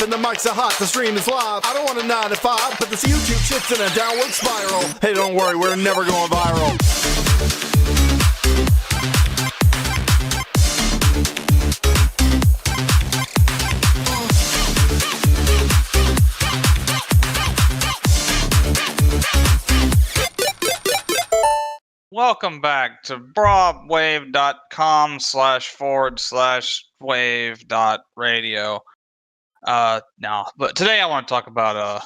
and the mics are hot, the stream is live. I don't want a 9 to 5, but this YouTube shit's in a downward spiral. Hey, don't worry, we're never going viral. Welcome back to broadwave.com//wave.radio. But today I want to talk about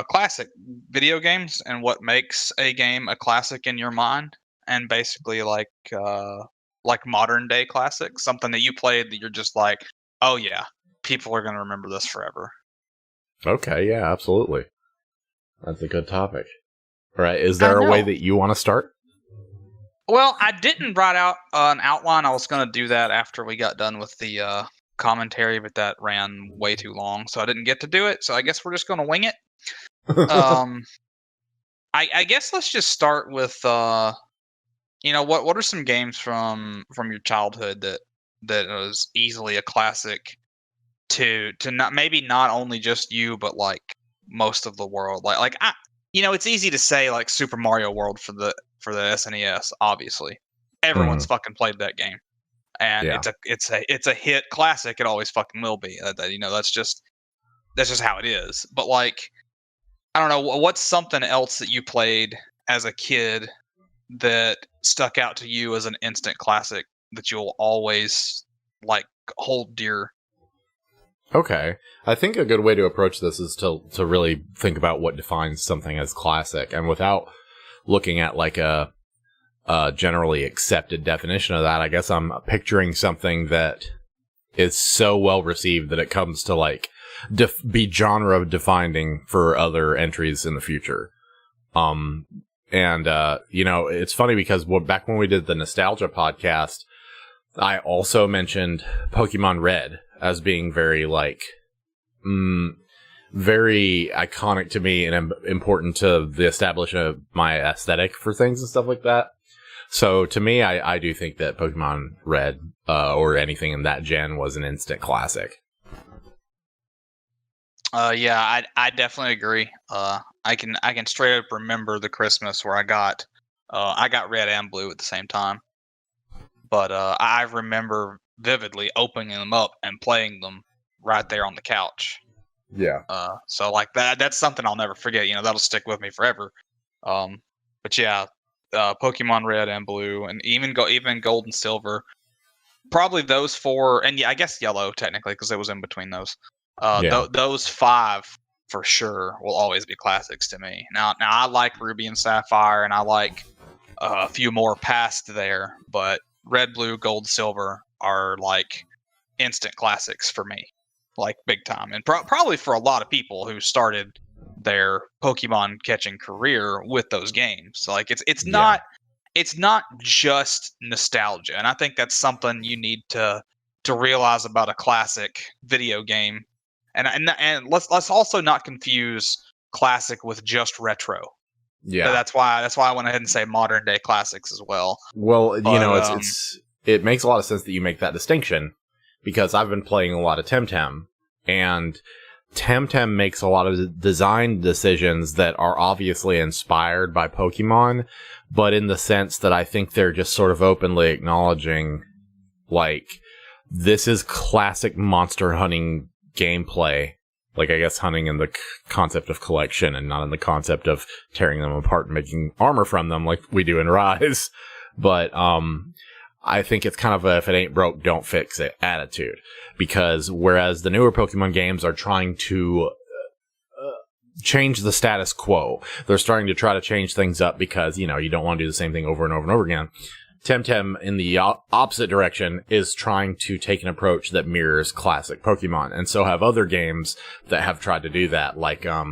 classic video games and what makes a game a classic in your mind, and basically like modern day classics, something that you played that you're just like, oh yeah, people are gonna remember this forever. Okay, yeah, absolutely. That's a good topic. All right, is there a way that you want to start? Well, I didn't write out an outline. I was going to do that after we got done with the commentary, but that ran way too long, so I didn't get to do it. So I guess we're just going to wing it. I guess let's just start with, what are some games from your childhood that was easily a classic to not only just you, but like most of the world. It's easy to say like Super Mario World for the SNES. Obviously, everyone's fucking played that game, and it's a hit classic. It always fucking will be. That's just how it is. But like, I don't know, what's something else that you played as a kid that stuck out to you as an instant classic that you'll always like hold dear? Okay. I think a good way to approach this is to really think about what defines something as classic, and without looking at like a generally accepted definition of that, I guess I'm picturing something that is so well received that it comes to like be genre defining for other entries in the future. It's funny because back when we did the nostalgia podcast, I also mentioned Pokemon Red as being very like very iconic to me and important to the establishment of my aesthetic for things and stuff like that. So to me, I do think that Pokemon Red or anything in that gen was an instant classic. I definitely agree. I can straight up remember the Christmas where I got Red and Blue at the same time. But I remember vividly opening them up and playing them right there on the couch. Yeah. So like that's something I'll never forget. That'll stick with me forever. But yeah, Pokemon Red and Blue, and even Gold and Silver. Probably those four, and yeah, I guess Yellow technically because it was in between those. Those five for sure will always be classics to me. Now I like Ruby and Sapphire, and I like a few more past there, but Red, Blue, Gold, Silver are like instant classics for me, like big time, and probably for a lot of people who started their Pokemon catching career with those games. Like it's not just nostalgia, and I think that's something you need to realize about a classic video game, and let's also not confuse classic with just retro. Yeah, so that's why I went ahead and say modern day classics as well. Well, it makes a lot of sense that you make that distinction, because I've been playing a lot of Temtem, and Temtem makes a lot of design decisions that are obviously inspired by Pokemon, but in the sense that I think they're just sort of openly acknowledging, like, this is classic monster hunting gameplay. Like, I guess hunting in the concept of collection and not in the concept of tearing them apart and making armor from them like we do in Rise. But I think it's kind of a if it ain't broke, don't fix it attitude. Because whereas the newer Pokemon games are trying to change the status quo, they're starting to try to change things up because, you don't want to do the same thing over and over and over again. Temtem, in the opposite direction, is trying to take an approach that mirrors classic Pokemon, and so have other games that have tried to do that. Like, I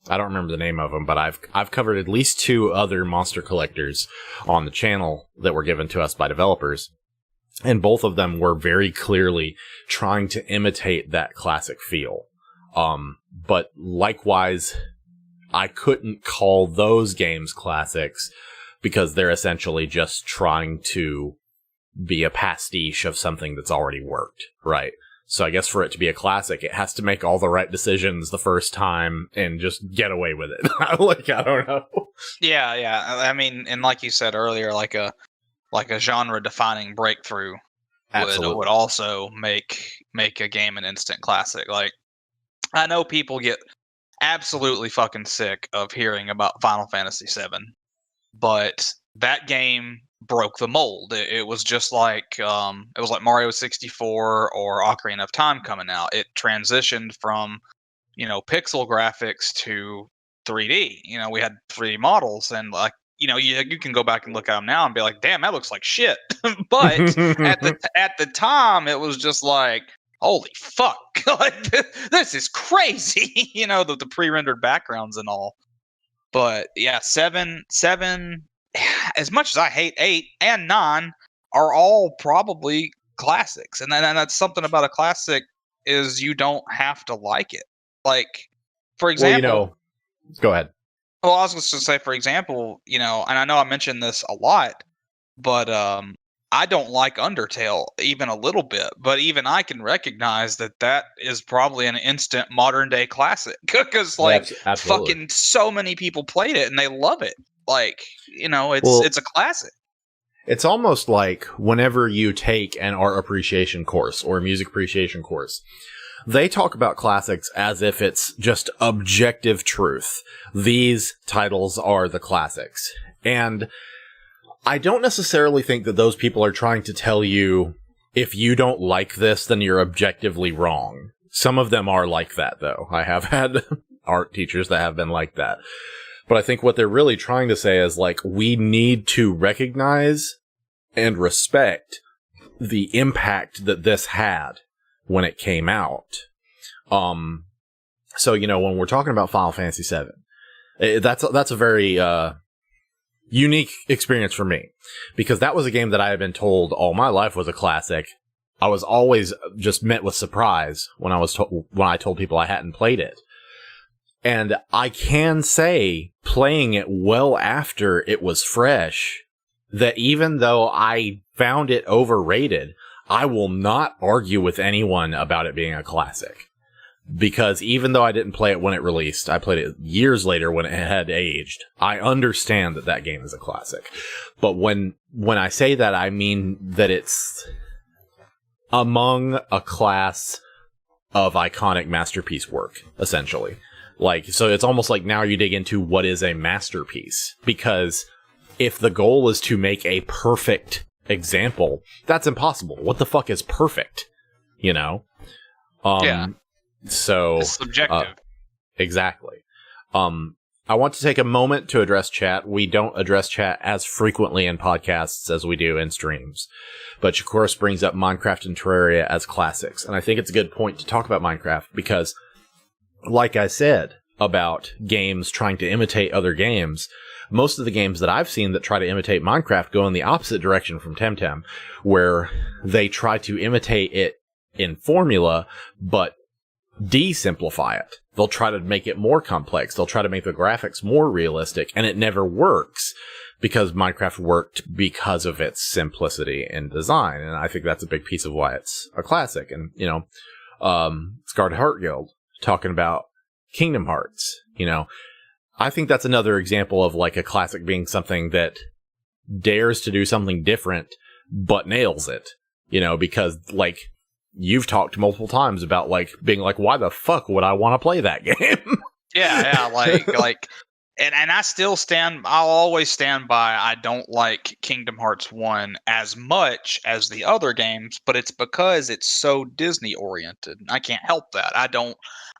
don't remember the name of them, but I've covered at least 2 other monster collectors on the channel that were given to us by developers, and both of them were very clearly trying to imitate that classic feel. But likewise, I couldn't call those games classics, because they're essentially just trying to be a pastiche of something that's already worked, right? So I guess for it to be a classic, it has to make all the right decisions the first time and just get away with it. Like, I don't know. Yeah. I mean, and like you said earlier, like a genre-defining breakthrough would also make a game an instant classic. Like, I know people get absolutely fucking sick of hearing about Final Fantasy VII, but that game broke the mold. It was just like Mario 64 or Ocarina of Time coming out. It transitioned from pixel graphics to 3D. We had 3D models, and like you can go back and look at them now and be like, damn, that looks like shit. But at the time, it was just like, holy fuck, like this is crazy. The pre-rendered backgrounds and all. But yeah, seven. As much as I hate 8 and 9, are all probably classics, and that's something about a classic is you don't have to like it. Like, for example, go ahead. Well, I was going to say, for example, and I know I mentioned this a lot, but I don't like Undertale even a little bit. But even I can recognize that is probably an instant modern day classic because fucking so many people played it and they love it. Like, it's a classic. It's almost like whenever you take an art appreciation course or a music appreciation course, they talk about classics as if it's just objective truth. These titles are the classics. And I don't necessarily think that those people are trying to tell you, if you don't like this, then you're objectively wrong. Some of them are like that, though. I have had art teachers that have been like that. But I think what they're really trying to say is, like, we need to recognize and respect the impact that this had when it came out. So, when we're talking about Final Fantasy VII, that's a very unique experience for me, because that was a game that I had been told all my life was a classic. I was always just met with surprise when I told people I hadn't played it. And I can say, playing it well after it was fresh, that even though I found it overrated, I will not argue with anyone about it being a classic. Because even though I didn't play it when it released, I played it years later when it had aged. I understand that game is a classic. But when I say that, I mean that it's among a class of iconic masterpiece work, essentially. Like, so it's almost like now you dig into what is a masterpiece. Because if the goal is to make a perfect example, that's impossible. What the fuck is perfect? Yeah. So it's subjective. Exactly. I want to take a moment to address chat. We don't address chat as frequently in podcasts as we do in streams. But of course brings up Minecraft and Terraria as classics. And I think it's a good point to talk about Minecraft because, like I said about games trying to imitate other games, most of the games that I've seen that try to imitate Minecraft go in the opposite direction from Temtem, where they try to imitate it in formula, but de-simplify it. They'll try to make it more complex. They'll try to make the graphics more realistic, and it never works because Minecraft worked because of its simplicity in design. And I think that's a big piece of why it's a classic. And, Scarred Heart Guild talking about Kingdom Hearts, I think that's another example of like a classic being something that dares to do something different, but nails it, because like you've talked multiple times about like being like, why the fuck would I want to play that game? Yeah. And I'll always stand by, I don't like Kingdom Hearts 1 as much as the other games, but it's because it's so Disney oriented. I can't help that.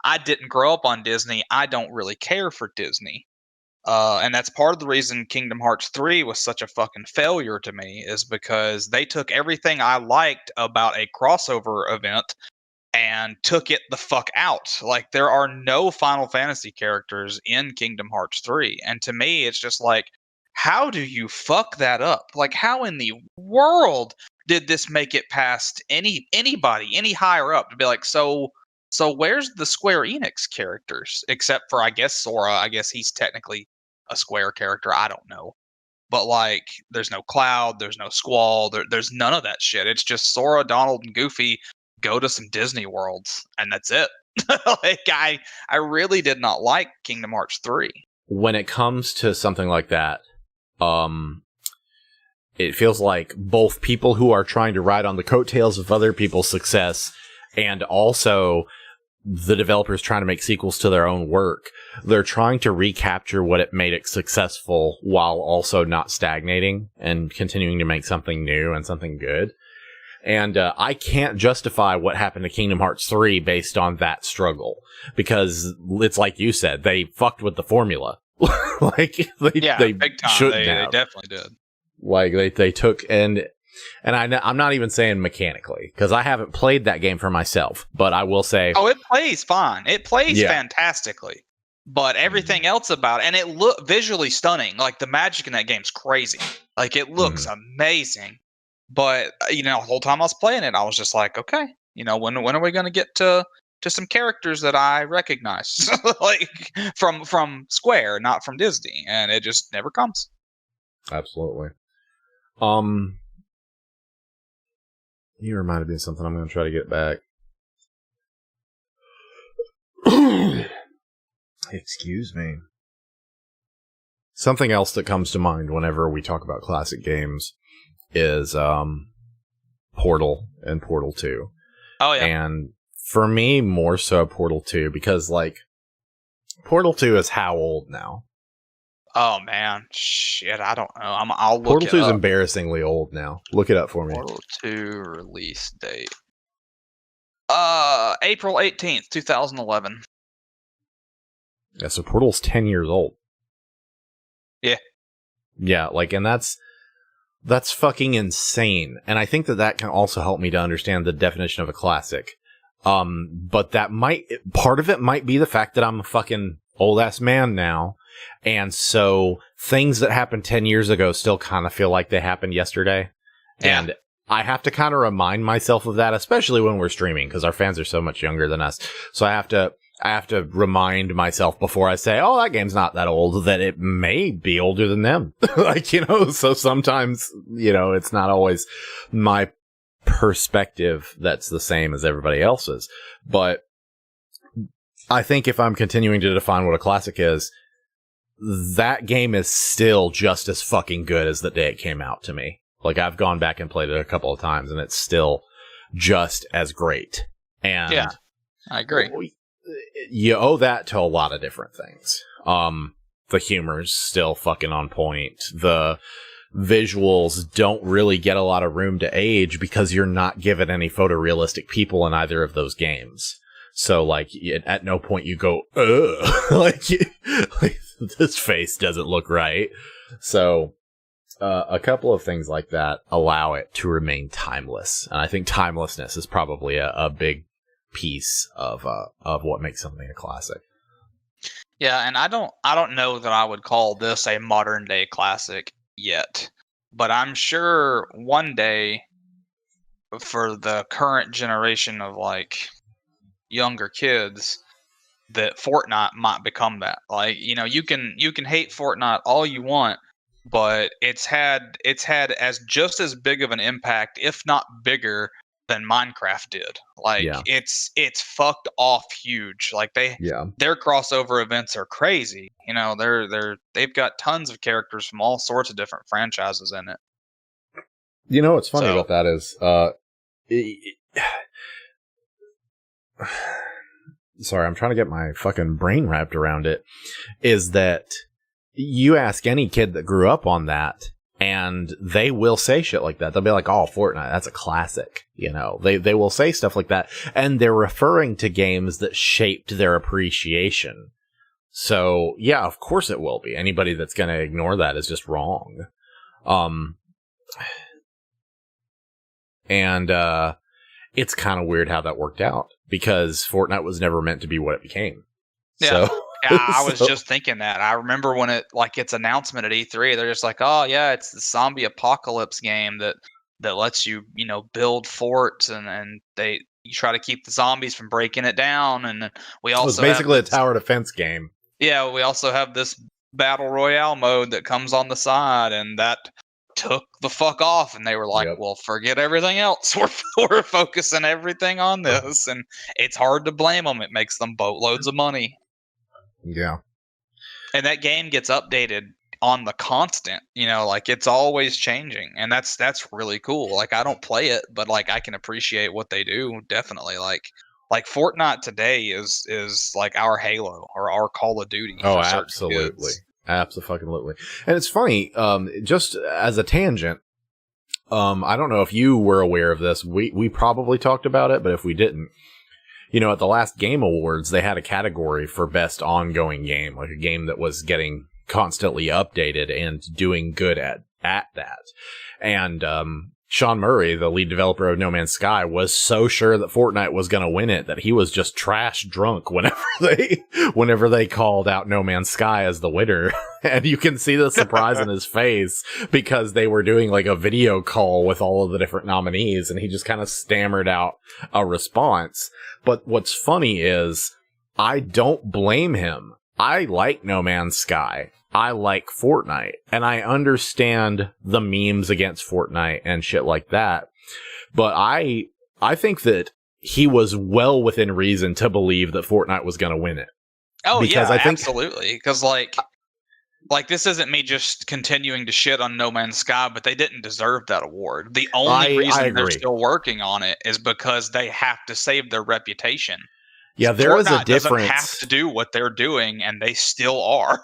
I didn't grow up on Disney. I don't really care for Disney. And that's part of the reason Kingdom Hearts 3 was such a fucking failure to me, is because they took everything I liked about a crossover event and took it the fuck out. Like, there are no Final Fantasy characters in Kingdom Hearts 3. And to me, it's just like, how do you fuck that up? Like, how in the world did this make it past anybody, any higher up to be like, so where's the Square Enix characters? Except for, I guess, Sora. I guess he's technically a Square character. I don't know. But, like, there's no Cloud. There's no Squall. There's none of that shit. It's just Sora, Donald, and Goofy go to some Disney worlds, and that's it. Like I really did not like Kingdom Hearts 3. When it comes to something like that, it feels like both people who are trying to ride on the coattails of other people's success and also the developers trying to make sequels to their own work, they're trying to recapture what it made it successful while also not stagnating and continuing to make something new and something good. And I can't justify what happened to Kingdom Hearts 3 based on that struggle, because it's like you said, they fucked with the formula. Like they big time. shouldn't They have. definitely did. Like they took and I'm not even saying mechanically, because I haven't played that game for myself, but I will say, oh, it plays fine. It plays fantastically, but everything else about it, and it look visually stunning. Like the magic in that game's crazy. Like it looks amazing. But the whole time I was playing it, I was just like, okay, when are we going to get to some characters that I recognize, like from Square, not from Disney, and it just never comes. Absolutely. You reminded me of something. I'm going to try to get back. Excuse me. Something else that comes to mind whenever we talk about classic games is Portal and Portal 2. Oh, yeah. And for me, more so Portal 2, because, like, Portal 2 is how old now? Oh, man. Shit, I don't know. I'll look Portal it 2 is up. embarrassingly old now. Look it up for me. Portal 2 release date. April 18th, 2011. Yeah, so Portal's 10 years old. Yeah. Yeah, like, and that's fucking insane. And I think that can also help me to understand the definition of a classic. But part of it might be the fact that I'm a fucking old ass man now. And so things that happened 10 years ago still kind of feel like they happened yesterday. Yeah. And I have to kind of remind myself of that, especially when we're streaming, because our fans are so much younger than us. So I have to remind myself before I say, oh, that game's not that old, that it may be older than them. Like, so sometimes, it's not always my perspective that's the same as everybody else's. But I think if I'm continuing to define what a classic is, that game is still just as fucking good as the day it came out to me. Like, I've gone back and played it a couple of times, and it's still just as great. And yeah, I agree. You owe that to a lot of different things. The humor's still fucking on point. The visuals don't really get a lot of room to age because you're not given any photorealistic people in either of those games. So, like, at no point you go, ugh, like this face doesn't look right. So, a couple of things like that allow it to remain timeless. And I think timelessness is probably a big piece of what makes something a classic. Yeah, and I don't know that I would call this a modern day classic yet, but I'm sure one day for the current generation of like younger kids that Fortnite might become that. Like, you can hate Fortnite all you want, but it's had as just as big of an impact, if not bigger, than Minecraft did. Like, it's fucked off huge. Like their crossover events are crazy. They've got tons of characters from all sorts of different franchises in it. What's funny about that is sorry, I'm trying to get my fucking brain wrapped around it, is that you ask any kid that grew up on that, and they will say shit like that. They'll be like, oh, Fortnite, that's a classic. They will say stuff like that, and they're referring to games that shaped their appreciation. So, yeah, of course it will be. Anybody that's going to ignore that is just wrong. And it's kind of weird how that worked out, because Fortnite was never meant to be what it became. Yeah. So, yeah, I was just thinking that. I remember when its announcement at E3, they're just like, oh yeah, it's the zombie apocalypse game that lets you, build forts and you try to keep the zombies from breaking it down. And we also it's basically a tower defense game. Yeah, we also have this battle royale mode that comes on the side, and that took the fuck off, and they were like, well, forget everything else. We're focusing everything on this, and it's hard to blame them. It makes them boatloads of money. Yeah. And that game gets updated on the constant, like it's always changing, and that's really cool. Like, I don't play it, but like I can appreciate what they do, definitely. Like Fortnite today is like our Halo or our Call of Duty. Oh, absolutely. Absolutely. And it's funny, just as a tangent, I don't know if you were aware of this. We probably talked about it, but if we didn't, at the last Game Awards, they had a category for best ongoing game, like a game that was getting constantly updated and doing good at that. And Sean Murray, the lead developer of No Man's Sky, was so sure that Fortnite was going to win it that he was just trash drunk whenever they called out No Man's Sky as the winner. And you can see the surprise in his face because they were doing like a video call with all of the different nominees, and he just kind of stammered out a response. But what's funny is I don't blame him. I like No Man's Sky. I like Fortnite, and I understand the memes against Fortnite and shit like that. But I think that he was well within reason to believe that Fortnite was going to win it. Oh, because yeah, absolutely. Because like this isn't me just continuing to shit on No Man's Sky, but they didn't deserve that award. The only reason they're still working on it is because they have to save their reputation. Yeah, there is a difference. Doesn't have to do what they're doing, and they still are.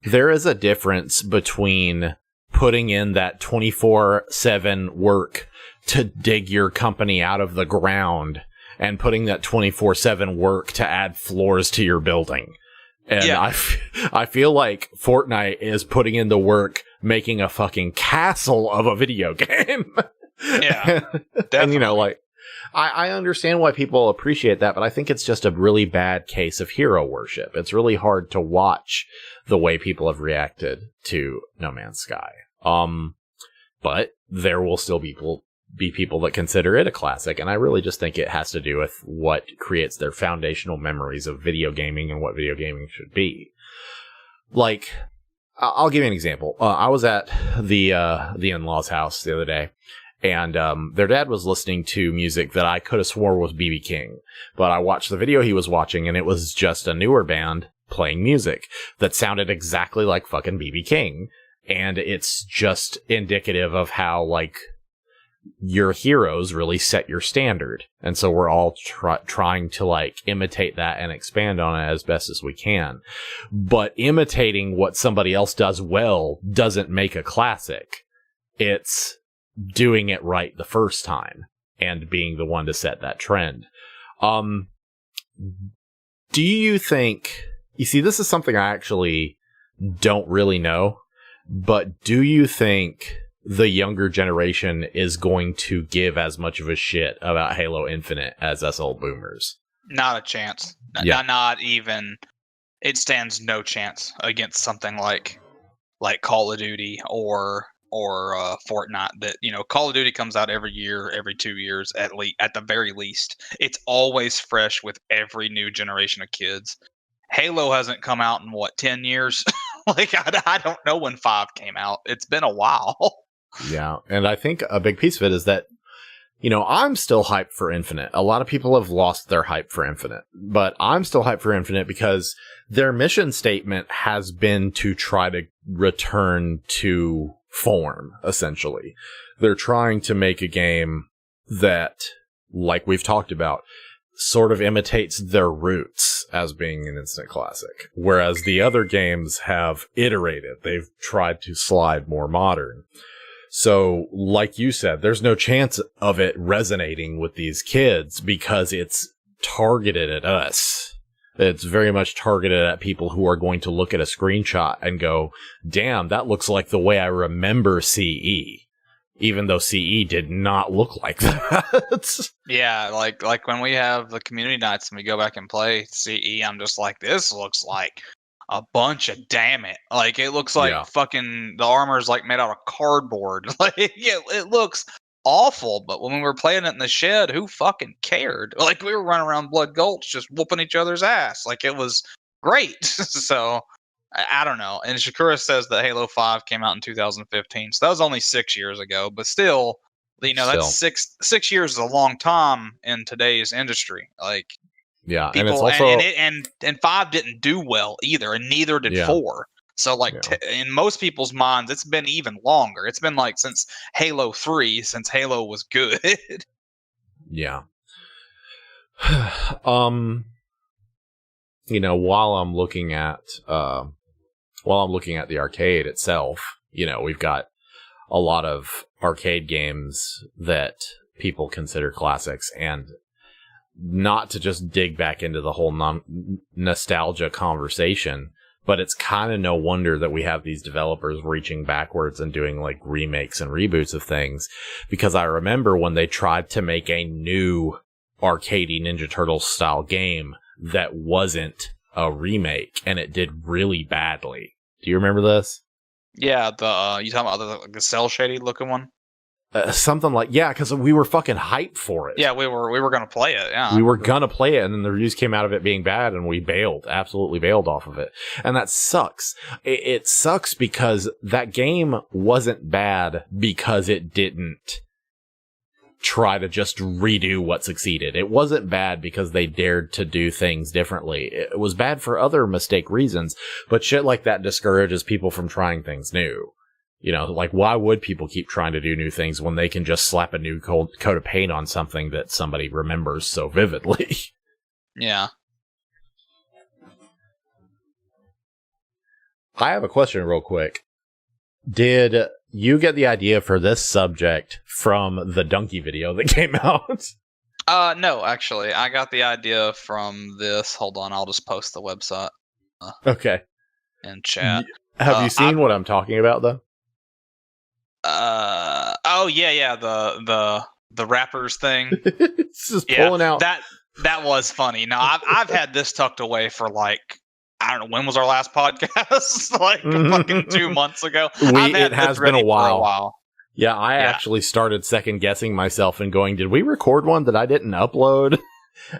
There is a difference between putting in that 24/7 work to dig your company out of the ground and putting that 24/7 work to add floors to your building. And yeah. I feel like Fortnite is putting in the work making a fucking castle of a video game. Yeah, definitely. And I understand why people appreciate that, but I think it's just a really bad case of hero worship. It's really hard to watch the way people have reacted to No Man's Sky. But there will still be people that consider it a classic, and I really just think it has to do with what creates their foundational memories of video gaming and what video gaming should be. Like, I'll give you an example. I was at the in-laws' house the other day, and their dad was listening to music that I could have swore was B.B. King. But I watched the video he was watching, and it was just a newer band playing music that sounded exactly like fucking B.B. King. And it's just indicative of how, like, your heroes really set your standard. And so we're all trying to, like, imitate that and expand on it as best as we can. But imitating what somebody else does well doesn't make a classic. It's doing it right the first time and being the one to set that trend. Do you think, you see, this is something I actually don't really know, but do you think the younger generation is going to give as much of a shit about Halo Infinite as us old boomers? Not a chance. Yeah. Not even. It stands no chance against something like Call of Duty or Fortnite. That, Call of Duty comes out every year, every 2 years at the very least. It's always fresh with every new generation of kids. Halo hasn't come out in 10 years? Like, I don't know when 5 came out. It's been a while. Yeah, and I think a big piece of it is that, I'm still hyped for Infinite. A lot of people have lost their hype for Infinite, but I'm still hyped for Infinite because their mission statement has been to try to return to form, essentially. They're trying to make a game that, like we've talked about, sort of imitates their roots as being an instant classic. Whereas the other games have iterated. They've tried to slide more modern. So, like you said, there's no chance of it resonating with these kids because it's targeted at us. It's very much targeted at people who are going to look at a screenshot and go, damn, that looks like the way I remember CE. Even though CE did not look like that. Yeah, like when we have the community nights and we go back and play CE, I'm just like, this looks like a bunch of damn it. Like, it looks like fucking the armor's like made out of cardboard. Like, it looks awful. But when we were playing it in the shed, who fucking cared? Like, we were running around Blood Gulch just whooping each other's ass. Like, it was great. So, I don't know. And Shakura says that Halo 5 came out in 2015, so that was only 6 years ago. But still, that's six years is a long time in today's industry. Like, yeah, people, and it's also and 5 didn't do well either, and neither did 4. So, like, in most people's minds, it's been even longer. It's been like since Halo 3, since Halo was good. Yeah. While I'm looking at the arcade itself, we've got a lot of arcade games that people consider classics, and not to just dig back into the whole nostalgia conversation, but it's kind of no wonder that we have these developers reaching backwards and doing like remakes and reboots of things, because I remember when they tried to make a new arcadey Ninja Turtles style game that wasn't a remake, and it did really badly. Do you remember this? Yeah, you talking about the cell shady looking one? Something like, because we were fucking hyped for it. Yeah, we were gonna play it. Yeah, we were gonna play it, and then the reviews came out of it being bad, and we absolutely bailed off of it, and that sucks. It sucks because that game wasn't bad because it didn't try to just redo what succeeded. It wasn't bad because they dared to do things differently. It was bad for other mistake reasons, but shit like that discourages people from trying things new. Like, why would people keep trying to do new things when they can just slap a new coat of paint on something that somebody remembers so vividly? Yeah. I have a question real quick. Did you get the idea for this subject from the Donkey video that came out? No, actually. I got the idea from this. Hold on, I'll just post the website. Okay. In chat. Have you seen what I'm talking about, though? Oh yeah, the rappers thing. It's just pulling out. That was funny. Now I've had this tucked away for like, I don't know, when was our last podcast? Like fucking 2 months ago. It has been a while. Yeah, I actually started second guessing myself and going, did we record one that I didn't upload?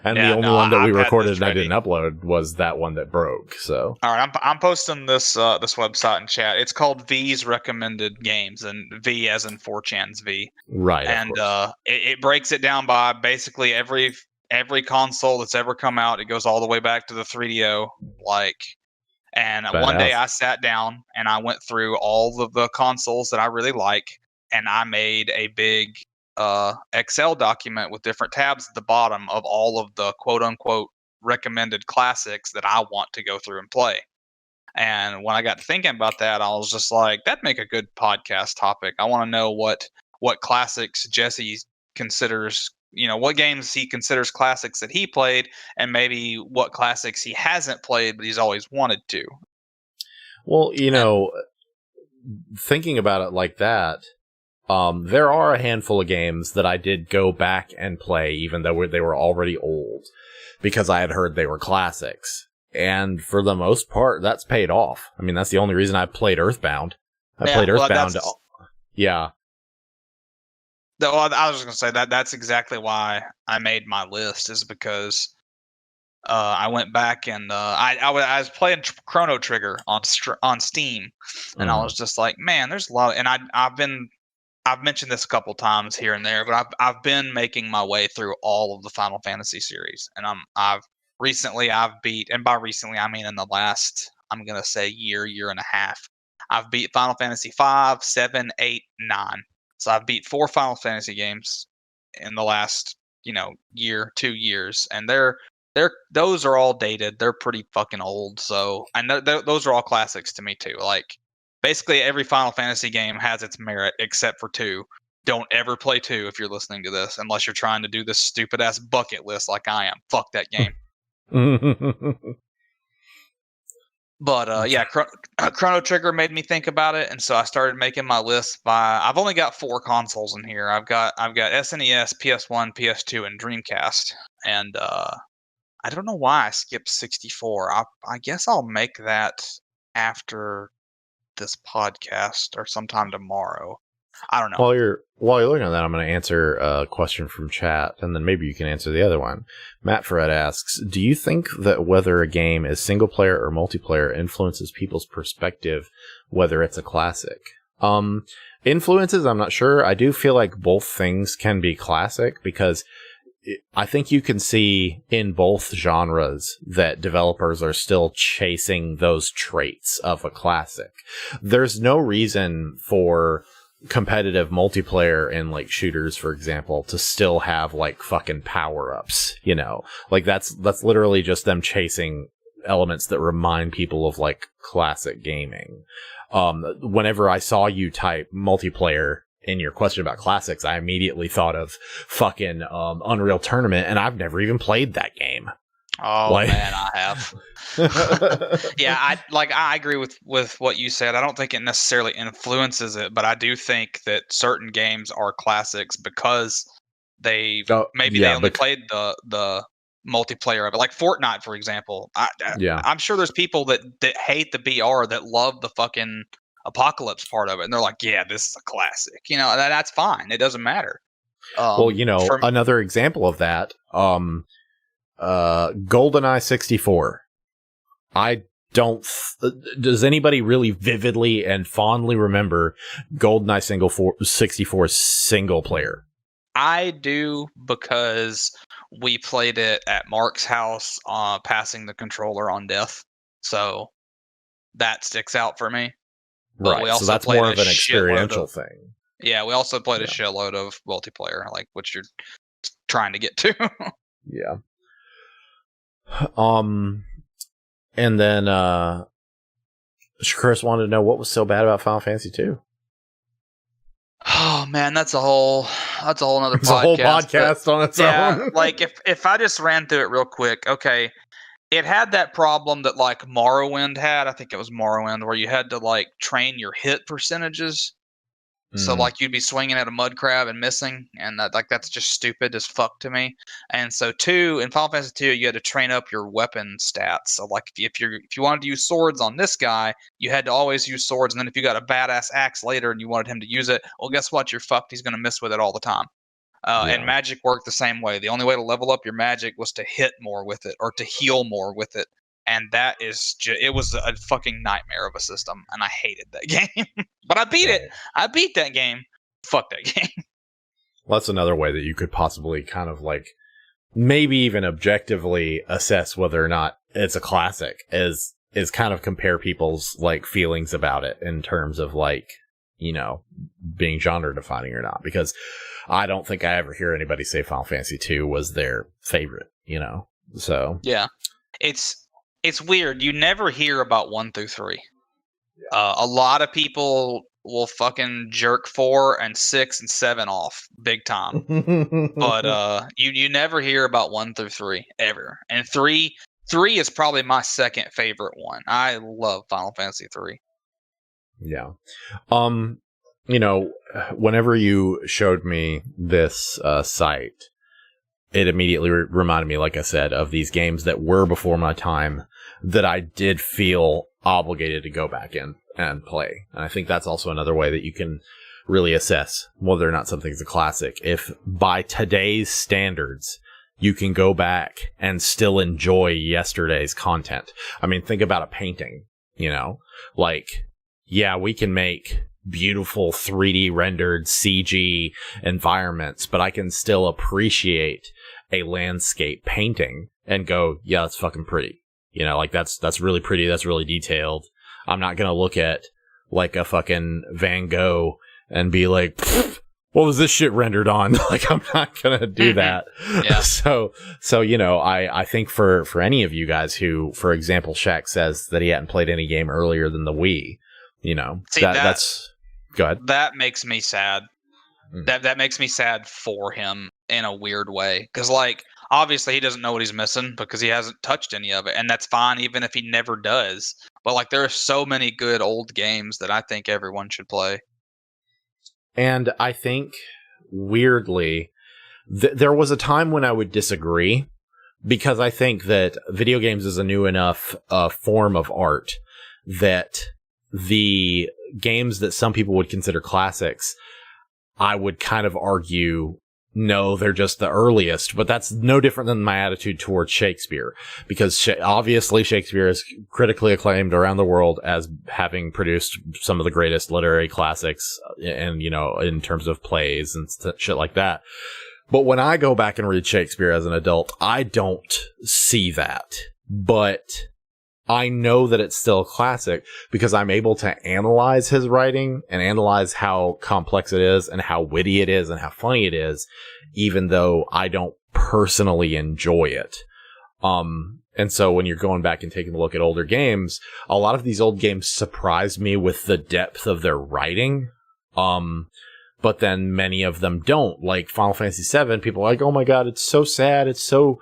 And the only one that we recorded and I didn't upload was that one that broke. So, all right, I'm posting this website in chat. It's called V's Recommended Games, and V as in 4chan's V. Right. And it breaks it down by basically every console that's ever come out. It goes all the way back to the 3DO. And one day I sat down and I went through all of the consoles that I really like, and I made a big Excel document with different tabs at the bottom of all of the quote unquote recommended classics that I want to go through and play. And when I got to thinking about that, I was just like, that'd make a good podcast topic. I want to know what classics Jesse considers, what games he considers classics that he played, and maybe what classics he hasn't played but he's always wanted to. Well, thinking about it like that, there are a handful of games that I did go back and play, even though they were already old, because I had heard they were classics. And for the most part, that's paid off. I mean, that's the only reason I played Earthbound. I was just going to say that's exactly why I made my list, is because I went back and I was playing Chrono Trigger on Steam, and I was just like, man, there's a lot. And I've mentioned this a couple times here and there, but I've been making my way through all of the Final Fantasy series, and I've beat, and by recently I mean in the last, I'm gonna say year and a half, I've beat Final Fantasy 5, 7, 8, 9. So I've beat 4 Final Fantasy games in the last, year, 2 years, and those are all dated. They're pretty fucking old. So I know those are all classics to me too. Like, basically every Final Fantasy game has its merit except for 2. Don't ever play 2 if you're listening to this, unless you're trying to do this stupid ass bucket list like I am. Fuck that game. But Chrono Trigger made me think about it, and so I started making my list by. I've only got 4 consoles in here. I've got SNES, PS1, PS2, and Dreamcast, and I don't know why I skipped 64. I guess I'll make that after this podcast or sometime tomorrow. I don't know. While you're looking at that, I'm going to answer a question from chat, and then maybe you can answer the other one. Matt Fred asks, do you think that whether a game is single player or multiplayer influences people's perspective, whether it's a classic? Influences, I'm not sure. I do feel like both things can be classic, because I think you can see in both genres that developers are still chasing those traits of a classic. There's no reason for competitive multiplayer in like shooters, for example, to still have like fucking power-ups, you know? Like that's literally just them chasing elements that remind people of like classic gaming. Whenever I saw you type multiplayer in your question about classics, I immediately thought of fucking Unreal Tournament, and I've never even played that game. Oh man, I have. Yeah, I agree with what you said. I don't think it necessarily influences it, but I do think that certain games are classics because they only played the multiplayer of it. Like Fortnite, for example. I'm sure there's people that hate the BR that love the fucking apocalypse part of it, and they're like, yeah, this is a classic, you know, and that's fine. It doesn't matter. Well, you know, another example of that, GoldenEye 64. Does anybody really vividly and fondly remember GoldenEye 64 single player? I do, because we played it at Mark's house, passing the controller on death. So that sticks out for me. But right, so that's more of an experiential thing. Yeah, we also played a shitload of multiplayer, like what you're trying to get to. Yeah. And then Chris wanted to know what was so bad about Final Fantasy 2. Oh man, that's a whole other podcast. It's a whole podcast on its own. Like if I just ran through it real quick, okay. It had that problem that like Morrowind had. I think it was Morrowind, where you had to like train your hit percentages. So like you'd be swinging at a mud crab and missing, and that's just stupid as fuck to me. And so in Final Fantasy 2, you had to train up your weapon stats. So like if you wanted to use swords on this guy, you had to always use swords. And then if you got a badass axe later and you wanted him to use it, well, guess what? You're fucked. He's going to miss with it all the time. And magic worked the same way. The only way to level up your magic was to hit more with it or to heal more with it. And that is it was a fucking nightmare of a system, and I hated that game. But I beat it. I beat that game. Fuck that game. Well, that's another way that you could possibly kind of like maybe even objectively assess whether or not it's a classic, is kind of compare people's like feelings about it in terms of like, you know, being genre defining or not. Because I don't think I ever hear anybody say Final Fantasy 2 was their favorite, you know? So yeah, it's weird. You never hear about 1 through 3. A lot of people will fucking jerk 4 and 6 and 7 off big time, but you never hear about 1 through 3 ever. And 3 is probably my second favorite one. I love Final Fantasy 3. Yeah. You know, whenever you showed me this site, it immediately reminded me, like I said, of these games that were before my time that I did feel obligated to go back in and play. And I think that's also another way that you can really assess whether or not something's a classic. If by today's standards, you can go back and still enjoy yesterday's content. I mean, think about a painting, you know, like, yeah, we can make beautiful 3D rendered CG environments, but I can still appreciate a landscape painting and go, yeah, that's fucking pretty. You know, like that's really pretty. That's really detailed. I'm not going to look at like a fucking Van Gogh and be like, what was this shit rendered on? Like, I'm not going to do that. Yeah. So, you know, I think for any of you guys who, for example, Shaq says that he hadn't played any game earlier than the Wii, you know, that's go ahead. That makes me sad. That makes me sad for him in a weird way. Cause like, obviously he doesn't know what he's missing because he hasn't touched any of it. And that's fine, even if he never does. But like, there are so many good old games that I think everyone should play. And I think, weirdly, there was a time when I would disagree, because I think that video games is a new enough form of art that the games that some people would consider classics I would kind of argue, no, they're just the earliest, but that's no different than my attitude towards Shakespeare, because obviously Shakespeare is critically acclaimed around the world as having produced some of the greatest literary classics, and, you know, in terms of plays and shit like that. But when I go back and read Shakespeare as an adult, I don't see that. But I know that it's still a classic because I'm able to analyze his writing and analyze how complex it is and how witty it is and how funny it is, even though I don't personally enjoy it. And so when you're going back and taking a look at older games, a lot of these old games surprised me with the depth of their writing. But then many of them don't. Like Final Fantasy VII, people are like, oh my god, it's so sad, it's so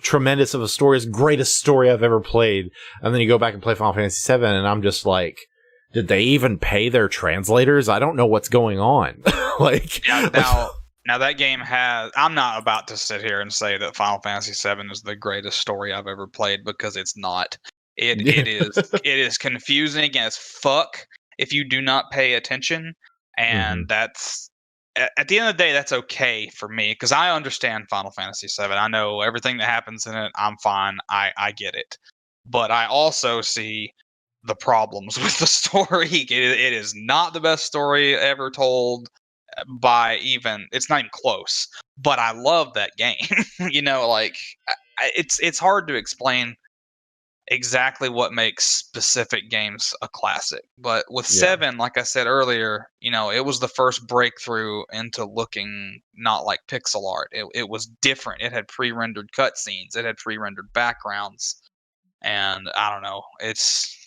tremendous of a story, it's the greatest story I've ever played. And then you go back and play Final Fantasy VII, and I'm just like, did they even pay their translators? I don't know what's going on. Like, yeah, now that game has. I'm not about to sit here and say that Final Fantasy VII is the greatest story I've ever played, because it's not. It is confusing as fuck if you do not pay attention, and that's. At the end of the day, that's okay for me, because I understand Final Fantasy VII. I know everything that happens in it. I'm fine. I get it. But I also see the problems with the story. It is not the best story ever told by even. It's not even close. But I love that game. You know, like, it's hard to explain exactly what makes specific games a classic. But with 7, like I said earlier, you know, it was the first breakthrough into looking not like pixel art. It was different. It had pre-rendered cutscenes. It had pre-rendered backgrounds. And I don't know. It's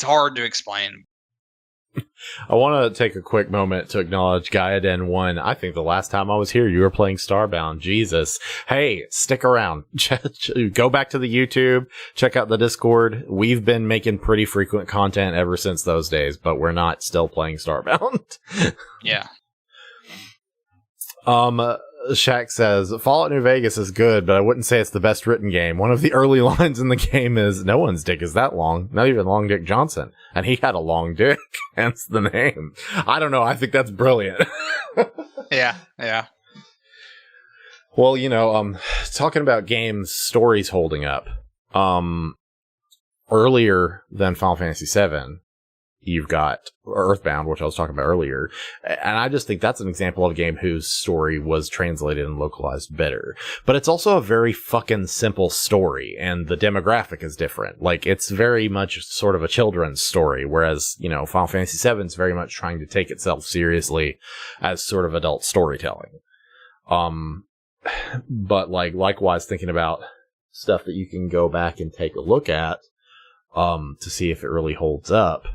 hard to explain. I want to take a quick moment to acknowledge 𝐿𝐿𝐿1. I think the last time I was here, you were playing Starbound. Jesus. Hey, stick around. Go back to the YouTube. Check out the Discord. We've been making pretty frequent content ever since those days, but we're not still playing Starbound. Yeah. Shaq says, Fallout New Vegas is good, but I wouldn't say it's the best written game. One of the early lines in the game is, no one's dick is that long. Not even Long Dick Johnson. And he had a long dick, hence the name. I don't know. I think that's brilliant. Yeah. Well, you know, talking about games, stories holding up. Earlier than Final Fantasy VII, you've got Earthbound, which I was talking about earlier. And I just think that's an example of a game whose story was translated and localized better. But it's also a very fucking simple story, and the demographic is different. Like, it's very much sort of a children's story, whereas, you know, Final Fantasy VII is very much trying to take itself seriously as sort of adult storytelling. But, like, likewise, thinking about stuff that you can go back and take a look at, to see if it really holds up.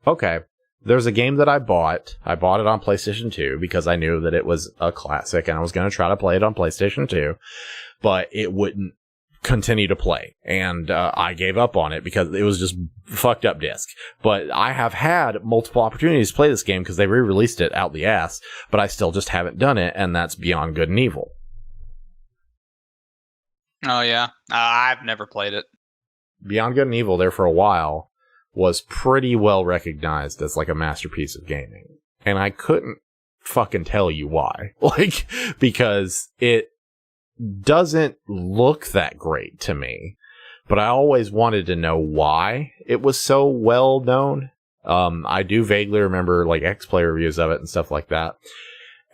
Okay. There's a game that I bought. I bought it on PlayStation 2 because I knew that it was a classic and I was going to try to play it on PlayStation 2, but it wouldn't continue to play. And I gave up on it because it was just fucked up disc. But I have had multiple opportunities to play this game because they re-released it out the ass, but I still just haven't done it, and that's Beyond Good and Evil. Oh, yeah. I've never played it. Beyond Good and Evil, there for a while, was pretty well recognized as like a masterpiece of gaming. And I couldn't fucking tell you why. Like, because it doesn't look that great to me. But I always wanted to know why it was so well known. I do vaguely remember like X-Play reviews of it and stuff like that.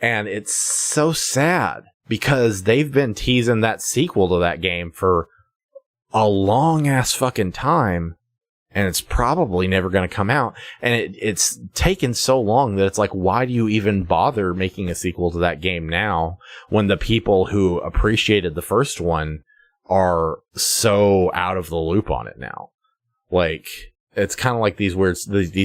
And it's so sad because they've been teasing that sequel to that game for a long ass fucking time, and it's probably never going to come out. And it's taken so long that it's like, why do you even bother making a sequel to that game now when the people who appreciated the first one are so out of the loop on it now? Like, it's kind of like these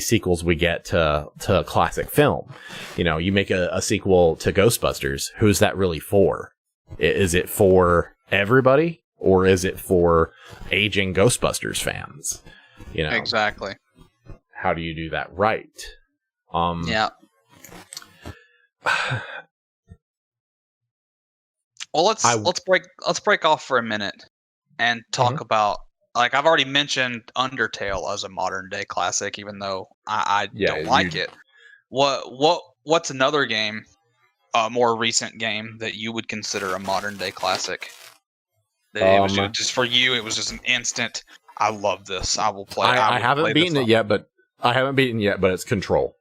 sequels we get to classic film. You know, you make a sequel to Ghostbusters. Who's that really for? Is it for everybody? Or is it for aging Ghostbusters fans? You know, exactly. How do you do that right? Yeah. Well, let's break off for a minute and talk about like I've already mentioned Undertale as a modern day classic, even though I don't like it. What's another game, a more recent game that you would consider a modern day classic? That it was just for you, it was just an instant. I love this. I will play. I haven't beaten it yet, but it's Control.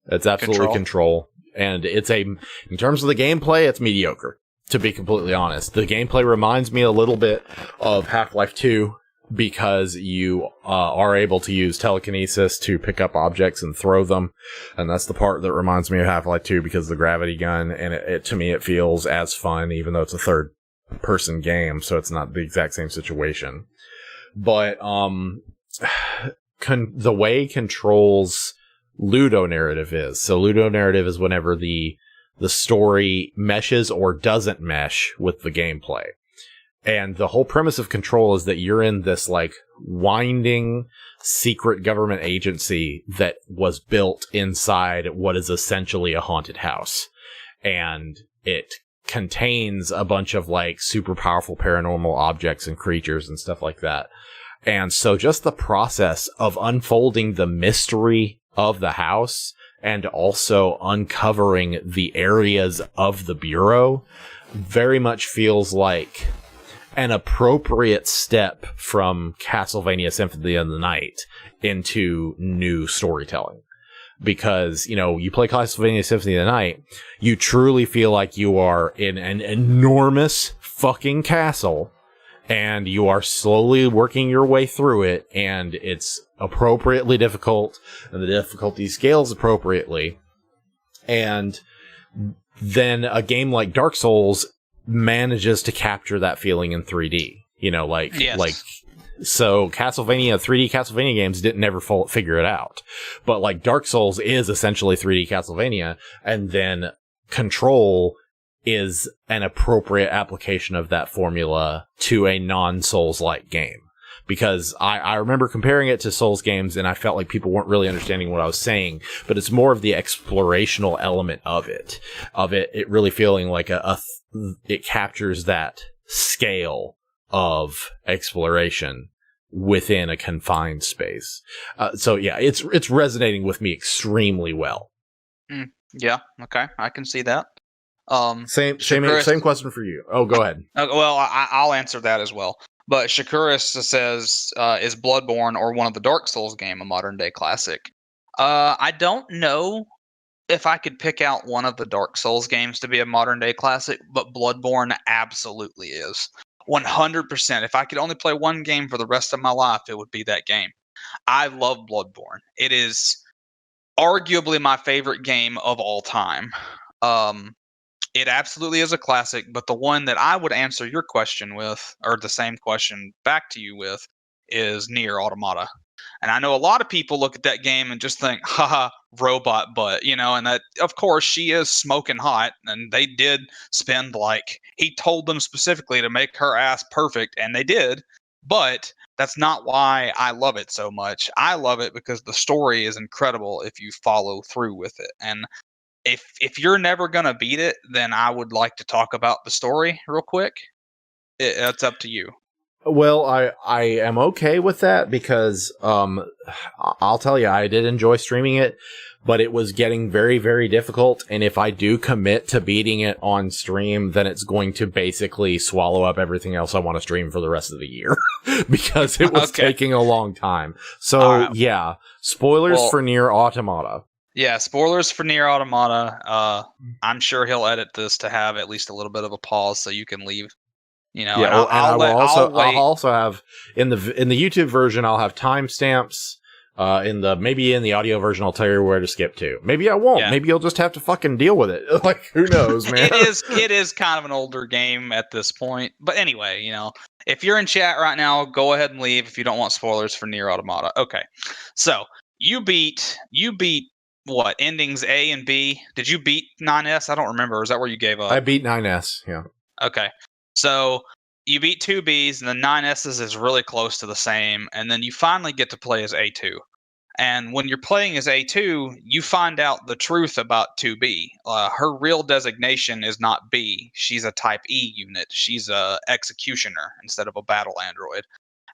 It's absolutely Control, and in terms of the gameplay, it's mediocre. To be completely honest, the gameplay reminds me a little bit of Half-Life 2 because you are able to use telekinesis to pick up objects and throw them, and that's the part that reminds me of Half-Life 2 because of the gravity gun, and it to me it feels as fun, even though it's a third-person game, so it's not the exact same situation. But the way Control's ludonarrative is, so ludonarrative is whenever the story meshes or doesn't mesh with the gameplay. And the whole premise of Control is that you're in this like winding secret government agency that was built inside what is essentially a haunted house. And it contains a bunch of like super powerful paranormal objects and creatures and stuff like that. And so just the process of unfolding the mystery of the house and also uncovering the areas of the Bureau very much feels like an appropriate step from Castlevania Symphony of the Night into new storytelling. Because, you play Castlevania Symphony of the Night, you truly feel like you are in an enormous fucking castle, and you are slowly working your way through it, and it's appropriately difficult, and the difficulty scales appropriately. And then a game like Dark Souls manages to capture that feeling in 3D. So Castlevania, 3D Castlevania games didn't ever figure it out. But like Dark Souls is essentially 3D Castlevania, and then Control is an appropriate application of that formula to a non-Souls-like game. Because I remember comparing it to Souls games, and I felt like people weren't really understanding what I was saying, but it's more of the explorational element of it. It really feeling like it captures that scale of exploration within a confined space. So yeah, it's resonating with me extremely well. Yeah, okay, I can see that. Same question for you. Oh, go ahead. Well, I'll answer that as well. But Shakuris says, is Bloodborne or one of the Dark Souls game a modern day classic? I don't know if I could pick out one of the Dark Souls games to be a modern day classic, but Bloodborne absolutely is. 100%. If I could only play one game for the rest of my life, it would be that game. I love Bloodborne. It is arguably my favorite game of all time. It absolutely is a classic, but the one that I would answer your question with, or the same question back to you with, is NieR Automata. And I know a lot of people look at that game and just think, haha, robot butt, and that, of course, she is smoking hot, and they did spend, he told them specifically to make her ass perfect, and they did, but that's not why I love it so much. I love it because the story is incredible if you follow through with it, and if you're never going to beat it, then I would like to talk about the story real quick. It's up to you. Well, I am okay with that because I'll tell you, I did enjoy streaming it, but it was getting very, very difficult. And if I do commit to beating it on stream, then it's going to basically swallow up everything else I want to stream for the rest of the year because it was taking a long time. So, yeah, spoilers for NieR Automata. Yeah, spoilers for NieR Automata. I'm sure he'll edit this to have at least a little bit of a pause so you can leave. I'll also have in the YouTube version, I'll have timestamps. Maybe in the audio version, I'll tell you where to skip to. Maybe I won't. Yeah. Maybe you'll just have to fucking deal with it. Who knows, man? It is kind of an older game at this point. But anyway, if you're in chat right now, go ahead and leave if you don't want spoilers for NieR Automata. Okay, so you beat what endings A and B? Did you beat 9S? I don't remember. Is that where you gave up? I beat 9S. Yeah. Okay. So you beat 2Bs, and then 9S's is really close to the same, and then you finally get to play as A2. And when you're playing as A2, you find out the truth about 2B. Her real designation is not B. She's a Type E unit. She's a executioner instead of a battle android.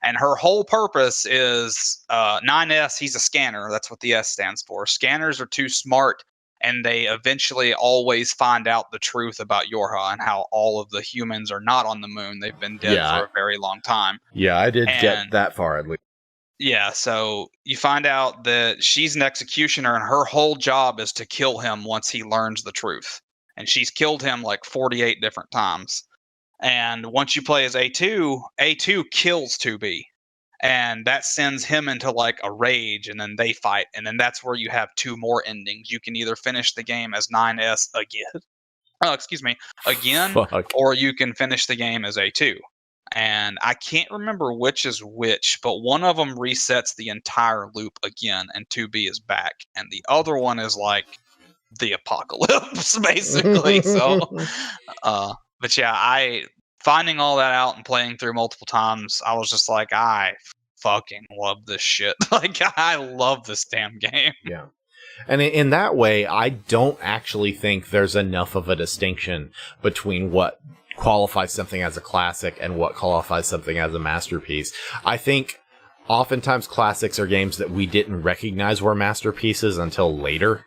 And her whole purpose is 9S, he's a scanner. That's what the S stands for. Scanners are too smart, and they eventually always find out the truth about Yorha and how all of the humans are not on the moon. They've been dead for a very long time. Yeah, I did get that far at least. Yeah, so you find out that she's an executioner, and her whole job is to kill him once he learns the truth. And she's killed him like 48 different times. And once you play as A2 kills 2B. And that sends him into like a rage, and then they fight. And then that's where you have two more endings. You can either finish the game as 9S again, or you can finish the game as A2. And I can't remember which is which, but one of them resets the entire loop again, and 2B is back. And the other one is like the apocalypse, basically. So, but yeah, finding all that out and playing through multiple times, I was just like, I fucking love this shit. Like, I love this damn game. Yeah. And in that way, I don't actually think there's enough of a distinction between what qualifies something as a classic and what qualifies something as a masterpiece. I think oftentimes classics are games that we didn't recognize were masterpieces until later.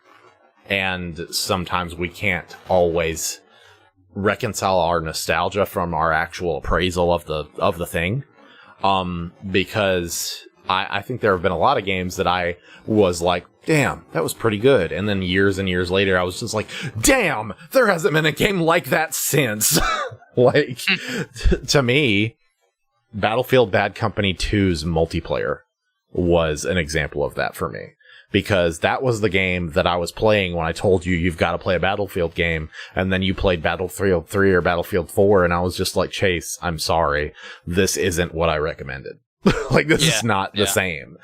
And sometimes we can't always reconcile our nostalgia from our actual appraisal of the thing. Because I think there have been a lot of games that I was like, damn, that was pretty good. And then years and years later, I was just like, damn, there hasn't been a game like that since. Like, to me, Battlefield Bad Company 2's multiplayer was an example of that for me. Because that was the game that I was playing when I told you you've got to play a Battlefield game, and then you played Battlefield 3 or Battlefield 4, and I was just like, Chase, I'm sorry, this isn't what I recommended. Like, this is not the same.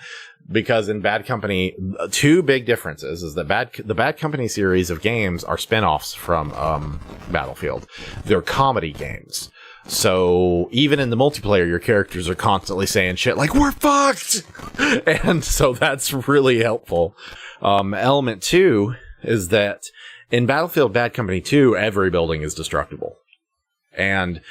Because in Bad Company, two big differences is that the Bad Company series of games are spin-offs from Battlefield. They're comedy games. So even in the multiplayer, your characters are constantly saying shit like, we're fucked! And so that's really helpful. Element 2 is that in Battlefield Bad Company 2, every building is destructible. And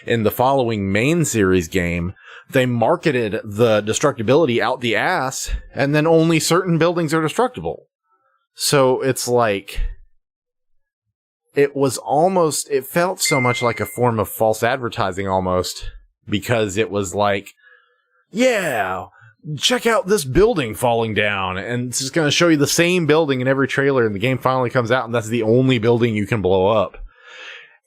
in the following main series game, they marketed the destructibility out the ass, and then only certain buildings are destructible. So it's like, it felt so much like a form of false advertising almost, because it was like, yeah, check out this building falling down, and it's just going to show you the same building in every trailer, and the game finally comes out, and that's the only building you can blow up.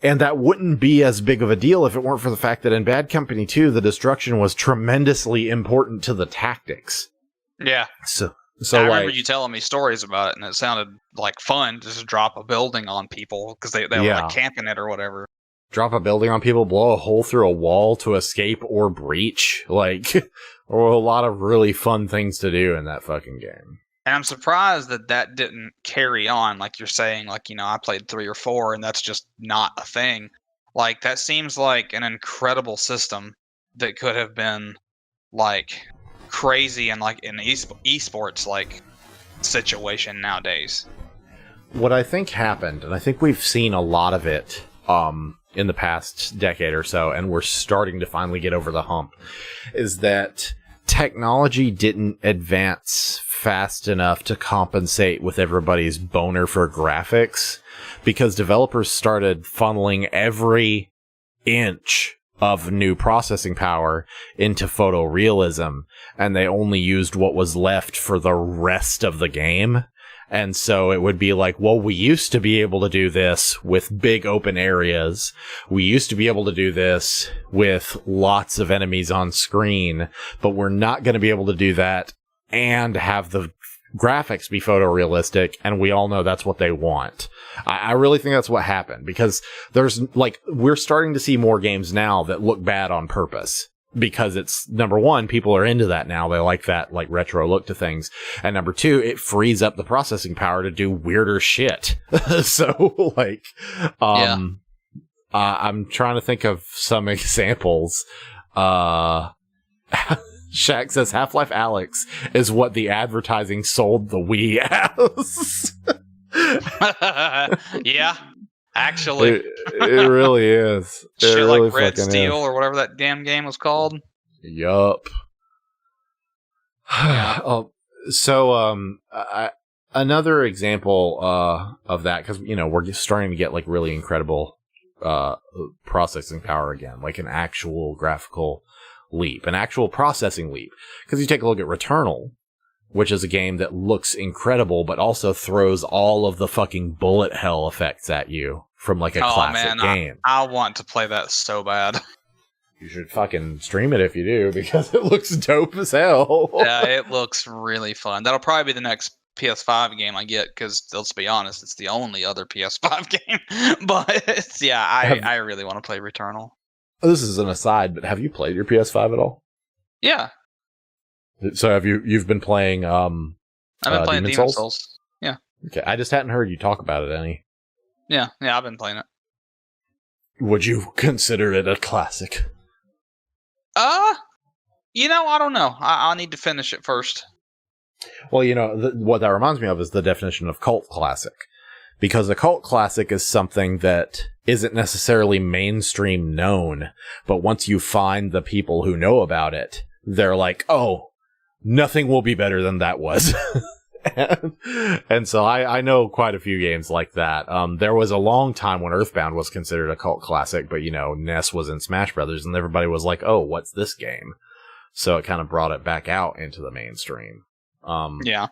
And that wouldn't be as big of a deal if it weren't for the fact that in Bad Company 2, the destruction was tremendously important to the tactics. Yeah. So I remember you telling me stories about it, and it sounded like fun to just drop a building on people because they were like camping it or whatever. Drop a building on people, blow a hole through a wall to escape or breach. Like, there were a lot of really fun things to do in that fucking game. And I'm surprised that didn't carry on, like you're saying, like, I played 3 or 4, and that's just not a thing. Like, that seems like an incredible system that could have been, like, crazy and, like, in esports, like, situation nowadays. What I think happened, and I think we've seen a lot of it in the past decade or so, and we're starting to finally get over the hump, is that technology didn't advance fast enough to compensate with everybody's boner for graphics, because developers started funneling every inch of new processing power into photorealism, and they only used what was left for the rest of the game. And so it would be like, well, we used to be able to do this with big open areas. We used to be able to do this with lots of enemies on screen, but we're not going to be able to do that and have the graphics be photorealistic, and we all know that's what they want. I really think that's what happened, because we're starting to see more games now that look bad on purpose. Because it's, number one, people are into that now. They like that, like, retro look to things. And number two, it frees up the processing power to do weirder shit. So, like, I'm trying to think of some examples. Shaq says Half-Life Alyx is what the advertising sold the Wii as. Yeah. Actually, it really is. Shit, really like Red Steel or whatever that damn game was called. Yup. Another example of that, because we're starting to get like really incredible processing power again, like an actual graphical leap, an actual processing leap. Because you take a look at Returnal, which is a game that looks incredible, but also throws all of the fucking bullet hell effects at you from like a classic game. I want to play that so bad. You should fucking stream it if you do, because it looks dope as hell. Yeah, it looks really fun. That'll probably be the next PS5 game I get, because let's be honest, it's the only other PS5 game. But yeah, I really want to play Returnal. This is an aside, but have you played your PS5 at all? Yeah. So you've been playing I've been playing Demon's Souls. Yeah. Okay, I just hadn't heard you talk about it any. Yeah, I've been playing it. Would you consider it a classic? I don't know. I'll need to finish it first. Well, what that reminds me of is the definition of cult classic. Because a cult classic is something that isn't necessarily mainstream known, but once you find the people who know about it, they're like, oh, nothing will be better than that was. and so I know quite a few games like that. There was a long time when Earthbound was considered a cult classic, but Ness was in Smash Brothers, and everybody was like, oh, what's this game? So it kind of brought it back out into the mainstream. Yeah.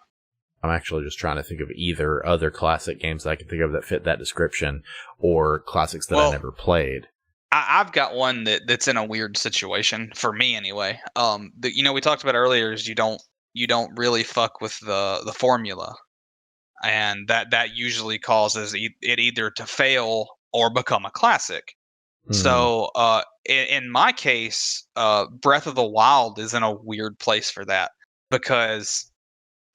I'm actually just trying to think of either other classic games that I can think of that fit that description, or classics that I never played. I've got one that's in a weird situation for me anyway. We talked about earlier is you don't really fuck with the formula, and that usually causes it either to fail or become a classic. Mm-hmm. So in my case, Breath of the Wild is in a weird place for that, because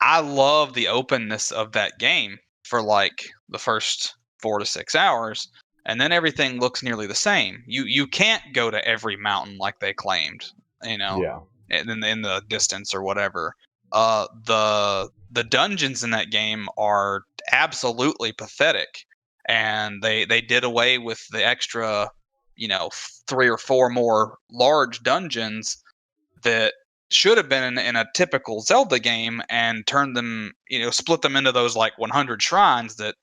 I love the openness of that game for like the first 4 to 6 hours, and then everything looks nearly the same. You can't go to every mountain like they claimed, in the distance or whatever. The dungeons in that game are absolutely pathetic, and they did away with the extra 3 or 4 more large dungeons that should have been in a typical Zelda game, and turned them, split them into those like 100 shrines that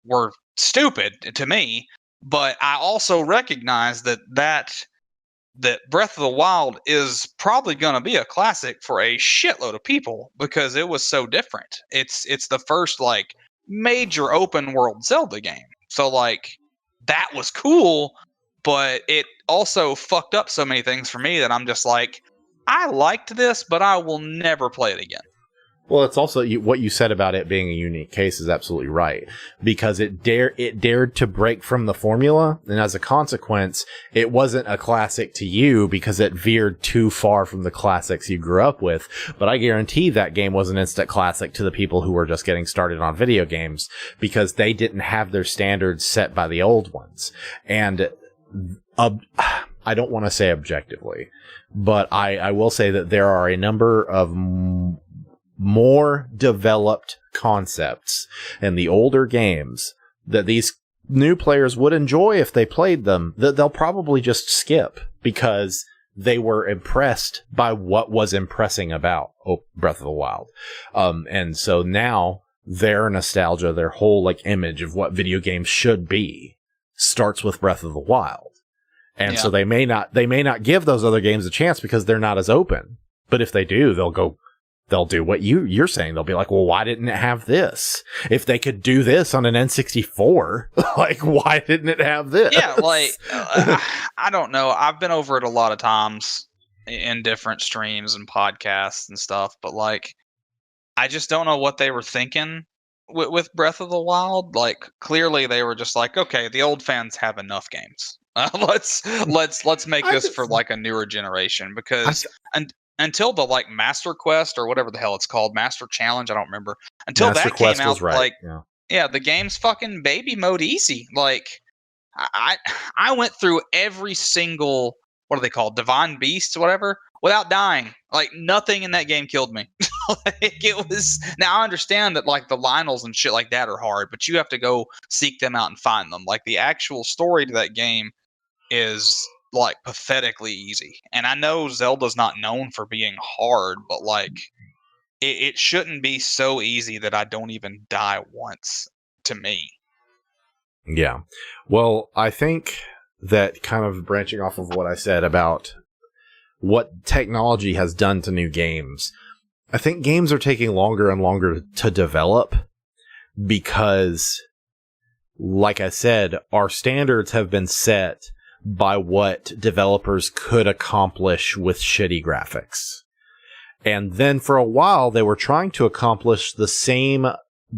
were stupid to me. But I also recognize that Breath of the Wild is probably going to be a classic for a shitload of people, because it was so different. It's the first like major open world Zelda game. So like that was cool, but it also fucked up so many things for me that I'm just like, I liked this, but I will never play it again. Well, it's also what you said about it being a unique case is absolutely right, because it dared to break from the formula, and as a consequence, it wasn't a classic to you because it veered too far from the classics you grew up with. But I guarantee that game was an instant classic to the people who were just getting started on video games, because they didn't have their standards set by the old ones. And I don't want to say objectively, but I will say that there are a number of more developed concepts in the older games that these new players would enjoy if they played them, that they'll probably just skip because they were impressed by what was impressing about Breath of the Wild. And so now their nostalgia, their whole like image of what video games should be, starts with Breath of the Wild. And so they may not give those other games a chance because they're not as open. But if they do, they'll do what you're saying. They'll be like, well, why didn't it have this? If they could do this on an N64, like, why didn't it have this? Yeah, like, I don't know. I've been over it a lot of times in different streams and podcasts and stuff, but like, I just don't know what they were thinking with Breath of the Wild. Like, clearly they were just like, okay, the old fans have enough games. Let's make this for like a newer generation, because until the like Master Quest or whatever the hell it's called, Master Challenge, I don't remember. Until Master that Quest came out, right. Like the game's fucking baby mode easy. Like I went through every single, what are they called, Divine Beasts, whatever, without dying. Like nothing in that game killed me. Like it was. Now I understand that like the Lionels and shit like that are hard, but you have to go seek them out and find them. Like the actual story to that game is like pathetically easy. And I know Zelda's not known for being hard, but like it shouldn't be so easy that I don't even die once, to me. Yeah. Well, I think that, kind of branching off of what I said about what technology has done to new games, I think games are taking longer and longer to develop because, like I said, our standards have been set by what developers could accomplish with shitty graphics. And then for a while, they were trying to accomplish the same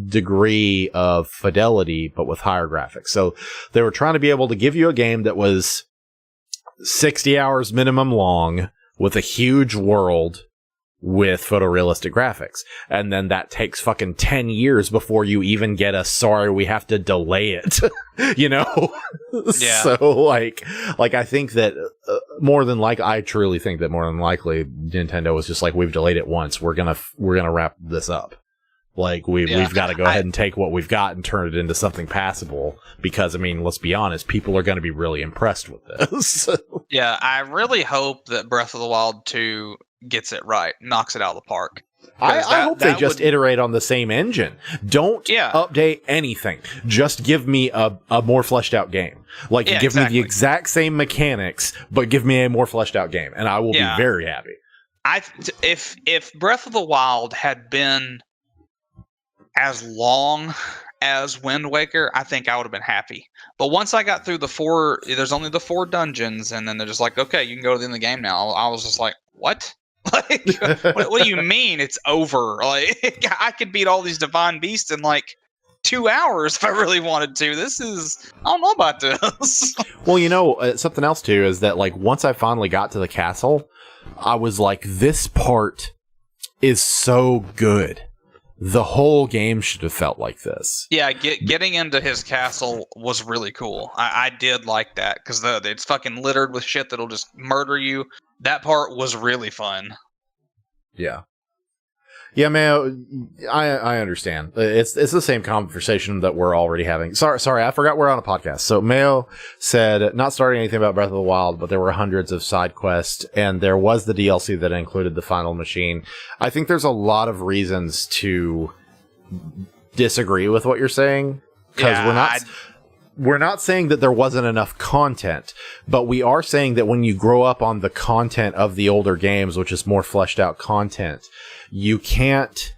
degree of fidelity, but with higher graphics. So they were trying to be able to give you a game that was 60 hours minimum long with a huge world with photorealistic graphics. And then that takes fucking 10 years before you even get a sorry, we have to delay it, you know? Yeah. So like I think that I truly think that more than likely Nintendo was just like, we've delayed it once. We're going to wrap this up. Like we've got to go ahead and take what we've got and turn it into something passable because, I mean, let's be honest, people are going to be really impressed with this. Yeah, I really hope that Breath of the Wild 2 gets it right, knocks it out of the park. I hope they just iterate on the same engine. Don't update anything. Just give me a more fleshed out game. Like, give me the exact same mechanics, but give me a more fleshed out game, and I will be very happy. If Breath of the Wild had been as long as Wind Waker, I think I would have been happy. But once I got through there's only the 4 dungeons, and then they're just like, okay, you can go to the end of the game now. I was just like, what? Like, what do you mean it's over? Like, I could beat all these divine beasts in like 2 hours if I really wanted to. I don't know about this. Well, you know, something else too is that, like, once I finally got to the castle, I was like, this part is so good. The whole game should have felt like this. Yeah, getting into his castle was really cool. I did like that because it's fucking littered with shit that'll just murder you. That part was really fun. Yeah. Yeah, man, I understand. It's the same conversation that we're already having. Sorry, I forgot we're on a podcast. So Mayo said, not starting anything about Breath of the Wild, but there were hundreds of side quests, and there was the DLC that included the final machine. I think there's a lot of reasons to disagree with what you're saying, because we're not saying that there wasn't enough content, but we are saying that when you grow up on the content of the older games, which is more fleshed out content, you can't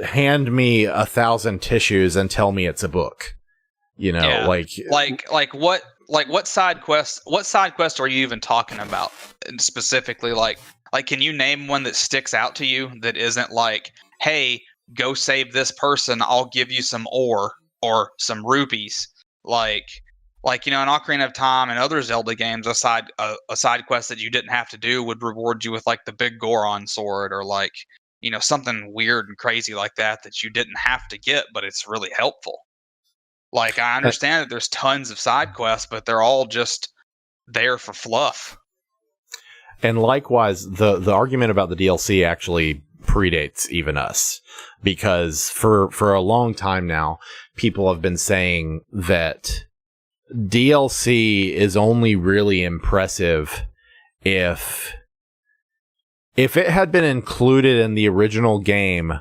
hand me 1,000 tissues and tell me it's a book. You know, what side quests? What side quests are you even talking about? And specifically, like, can you name one that sticks out to you that isn't like, hey, go save this person, I'll give you some ore or some rupees? Like you know, in Ocarina of Time and other Zelda games, a side quest that you didn't have to do would reward you with like the big Goron sword or like, you know, something weird and crazy like that you didn't have to get, but it's really helpful. Like, I understand that there's tons of side quests, but they're all just there for fluff. And likewise, the argument about the DLC actually predates even us, because for a long time now, people have been saying that DLC is only really impressive if it had been included in the original game.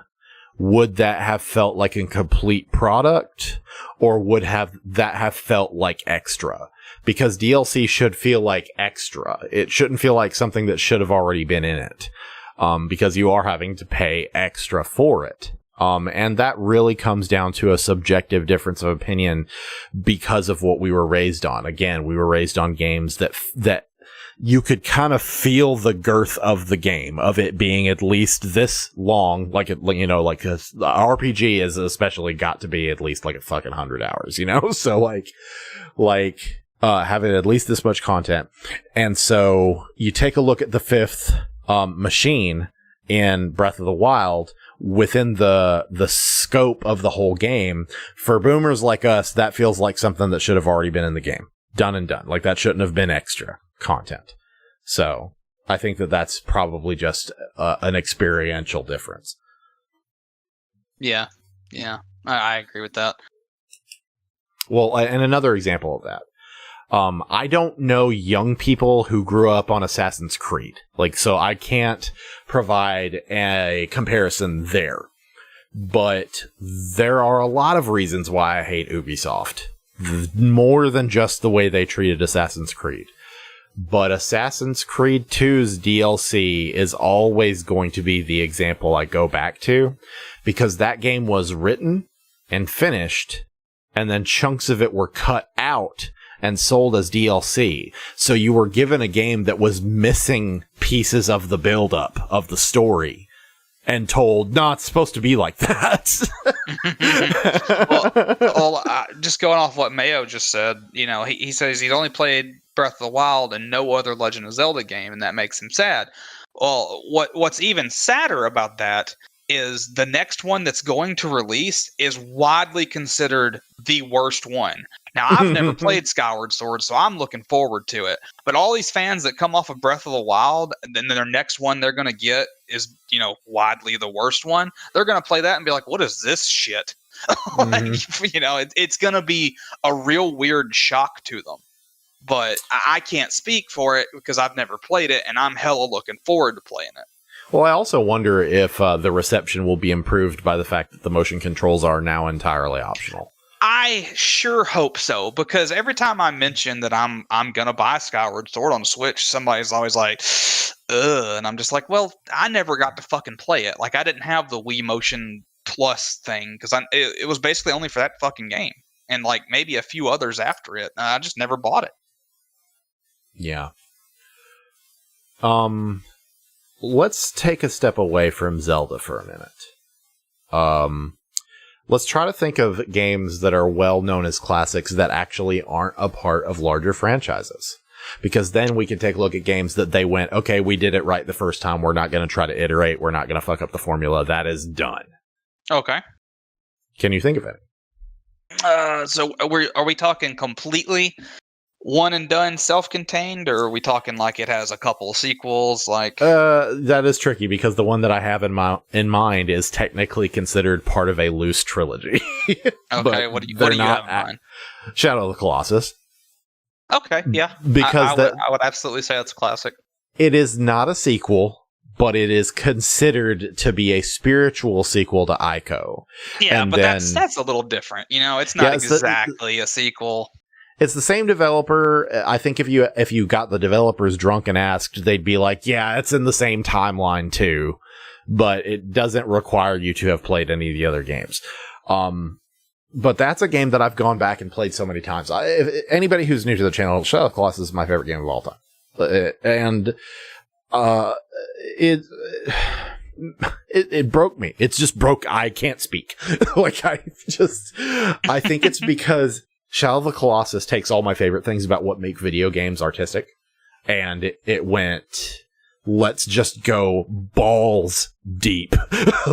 Would that have felt like a complete product, or would that have felt like extra? Because DLC should feel like extra. It shouldn't feel like something that should have already been in it, because you are having to pay extra for it. And that really comes down to a subjective difference of opinion because of what we were raised on. Again, we were raised on games that you could kind of feel the girth of the game, of it being at least this long, like it, you know, like the RPG is especially got to be at least like a fucking 100 hours, you know? So like having at least this much content. And so you take a look at the 5th machine in Breath of the Wild within the scope of the whole game. For boomers like us, that feels like something that should have already been in the game. Done and done. Like, that shouldn't have been extra content. So I think that that's probably just an experiential difference. Yeah. I agree with that. Well, and another example of that. I don't know young people who grew up on Assassin's Creed. Like, so I can't provide a comparison there. But there are a lot of reasons why I hate Ubisoft. More than just the way they treated Assassin's Creed. But Assassin's Creed 2's DLC is always going to be the example I go back to, because that game was written and finished, and then chunks of it were cut out and sold as DLC. So you were given a game that was missing pieces of the build-up of the story, and told, no, it's supposed to be like that. Just going off what Mayo just said, you know, he says he's only played Breath of the Wild and no other Legend of Zelda game, and that makes him sad. Well, what's even sadder about that is the next one that's going to release is widely considered the worst one. Now, I've never played Skyward Sword, so I'm looking forward to it. But all these fans that come off of Breath of the Wild, and then their next one they're going to get is, you know, widely the worst one. They're going to play that and be like, what is this shit? Like, you know, it's going to be a real weird shock to them. But I can't speak for it because I've never played it, and I'm hella looking forward to playing it. Well, I also wonder if the reception will be improved by the fact that the motion controls are now entirely optional. I sure hope so, because every time I mention that I'm gonna buy Skyward Sword on Switch, somebody's always like, ugh, and I'm just like, well, I never got to fucking play it. Like, I didn't have the Wii Motion Plus thing, because it was basically only for that fucking game, and like maybe a few others after it. I just never bought it. Yeah. Let's take a step away from Zelda for a minute. Let's try to think of games that are well known as classics that actually aren't a part of larger franchises. Because then we can take a look at games that they went, okay, we did it right the first time. We're not going to try to iterate. We're not going to fuck up the formula. That is done. Okay. Can you think of any? So are we talking completely one and done, self-contained, or are we talking like it has a couple of sequels? Like that is tricky because the one that I have in mind is technically considered part of a loose trilogy. Okay, what do you have in mind? Shadow of the Colossus. Okay, yeah, because I would absolutely say it's a classic. It is not a sequel, but it is considered to be a spiritual sequel to 𝐿𝐼𝐒𝐄. Yeah, and but then, that's a little different. You know, it's not exactly a sequel. It's the same developer. I think if you got the developers drunk and asked, they'd be like, yeah, it's in the same timeline too, but it doesn't require you to have played any of the other games. But that's a game that I've gone back and played so many times. If anybody who's new to the channel, Shadow of the Colossus is my favorite game of all time. And it broke me. It's just broke. I can't speak. I think it's because Shadow of the Colossus takes all my favorite things about what make video games artistic, and it went, let's just go balls deep.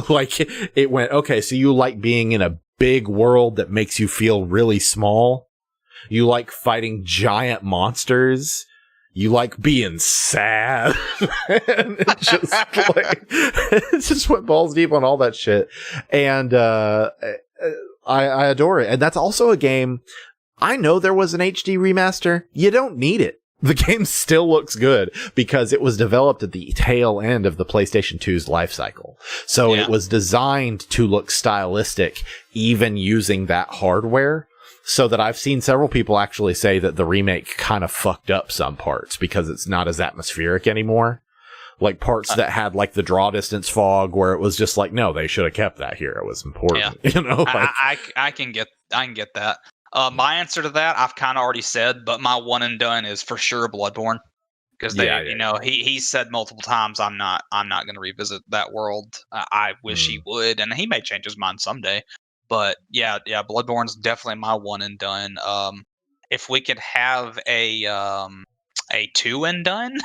Like, it went, okay, so you like being in a big world that makes you feel really small? You like fighting giant monsters? You like being sad? And it just went balls deep on all that shit. And I adore it. And that's also a game, I know there was an HD remaster. You don't need it. The game still looks good because it was developed at the tail end of the PlayStation 2's life cycle. So It was designed to look stylistic, even using that hardware. So that I've seen several people actually say that the remake kind of fucked up some parts because it's not as atmospheric anymore. Like parts that had like the draw distance fog where it was just like, no, they should have kept that here. It was important. Yeah. You know, like, I can get that. My answer to that, I've kind of already said, but my one and done is for sure Bloodborne, because he said multiple times, I'm not going to revisit that world. I wish he would, and he may change his mind someday. But yeah, Bloodborne's definitely my one and done. If we could have a two and done,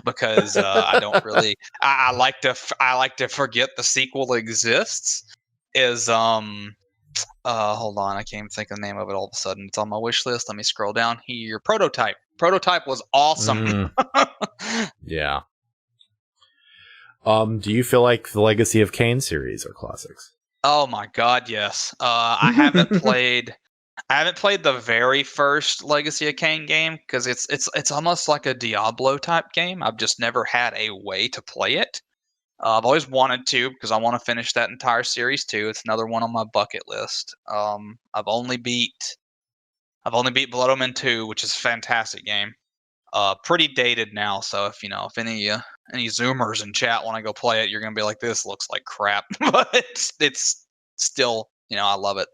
because I don't really, I like to forget the sequel exists. Is hold on, I can't even think of the name of it all of a sudden. It's on my wish list. Let me scroll down here. Prototype. Prototype was awesome. Yeah. Do you feel like the Legacy of Kain series are classics? Oh my god, yes. I haven't played I haven't played the very first Legacy of Kain game because it's almost like a Diablo type game. I've just never had a way to play it. I've always wanted to because I want to finish that entire series too. It's another one on my bucket list. I've only beat Blood Omen 2, which is a fantastic game. Pretty dated now, so if any Zoomers in chat want to go play it, you're gonna be like, this looks like crap, but it's still, I love it.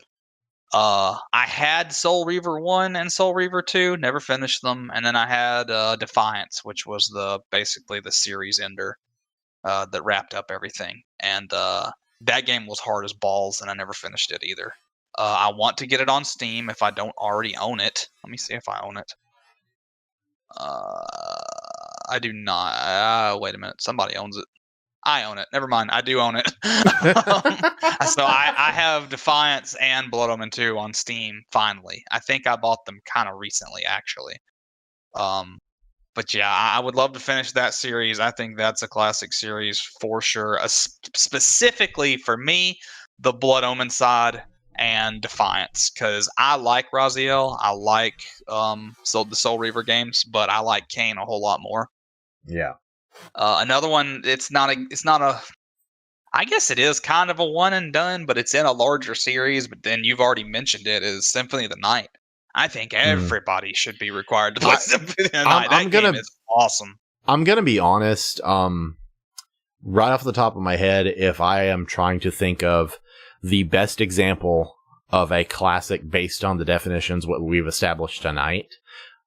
I had Soul Reaver 1 and Soul Reaver 2, never finished them, and then I had Defiance, which was basically the series ender that wrapped up everything. And that game was hard as balls, and I never finished it either. I want to get it on Steam if I don't already own it. Let me see if I own it. I do not. Wait a minute. Somebody owns it. I own it. Never mind. I do own it. So I have Defiance and Blood Omen 2 on Steam, finally. I think I bought them kind of recently, actually. But yeah, I would love to finish that series. I think that's a classic series for sure. Specifically for me, the Blood Omen side and Defiance, because I like Raziel. I like the Soul Reaver games, but I like Kain a whole lot more. Yeah. Another one, it's not a I guess it is kind of a one and done, but it's in a larger series, but then you've already mentioned it, is Symphony of the Night. I think everybody should be required to play Symphony of the Night. That game is awesome. I'm going to be honest, right off the top of my head, if I am trying to think of the best example of a classic based on the definitions what we've established tonight,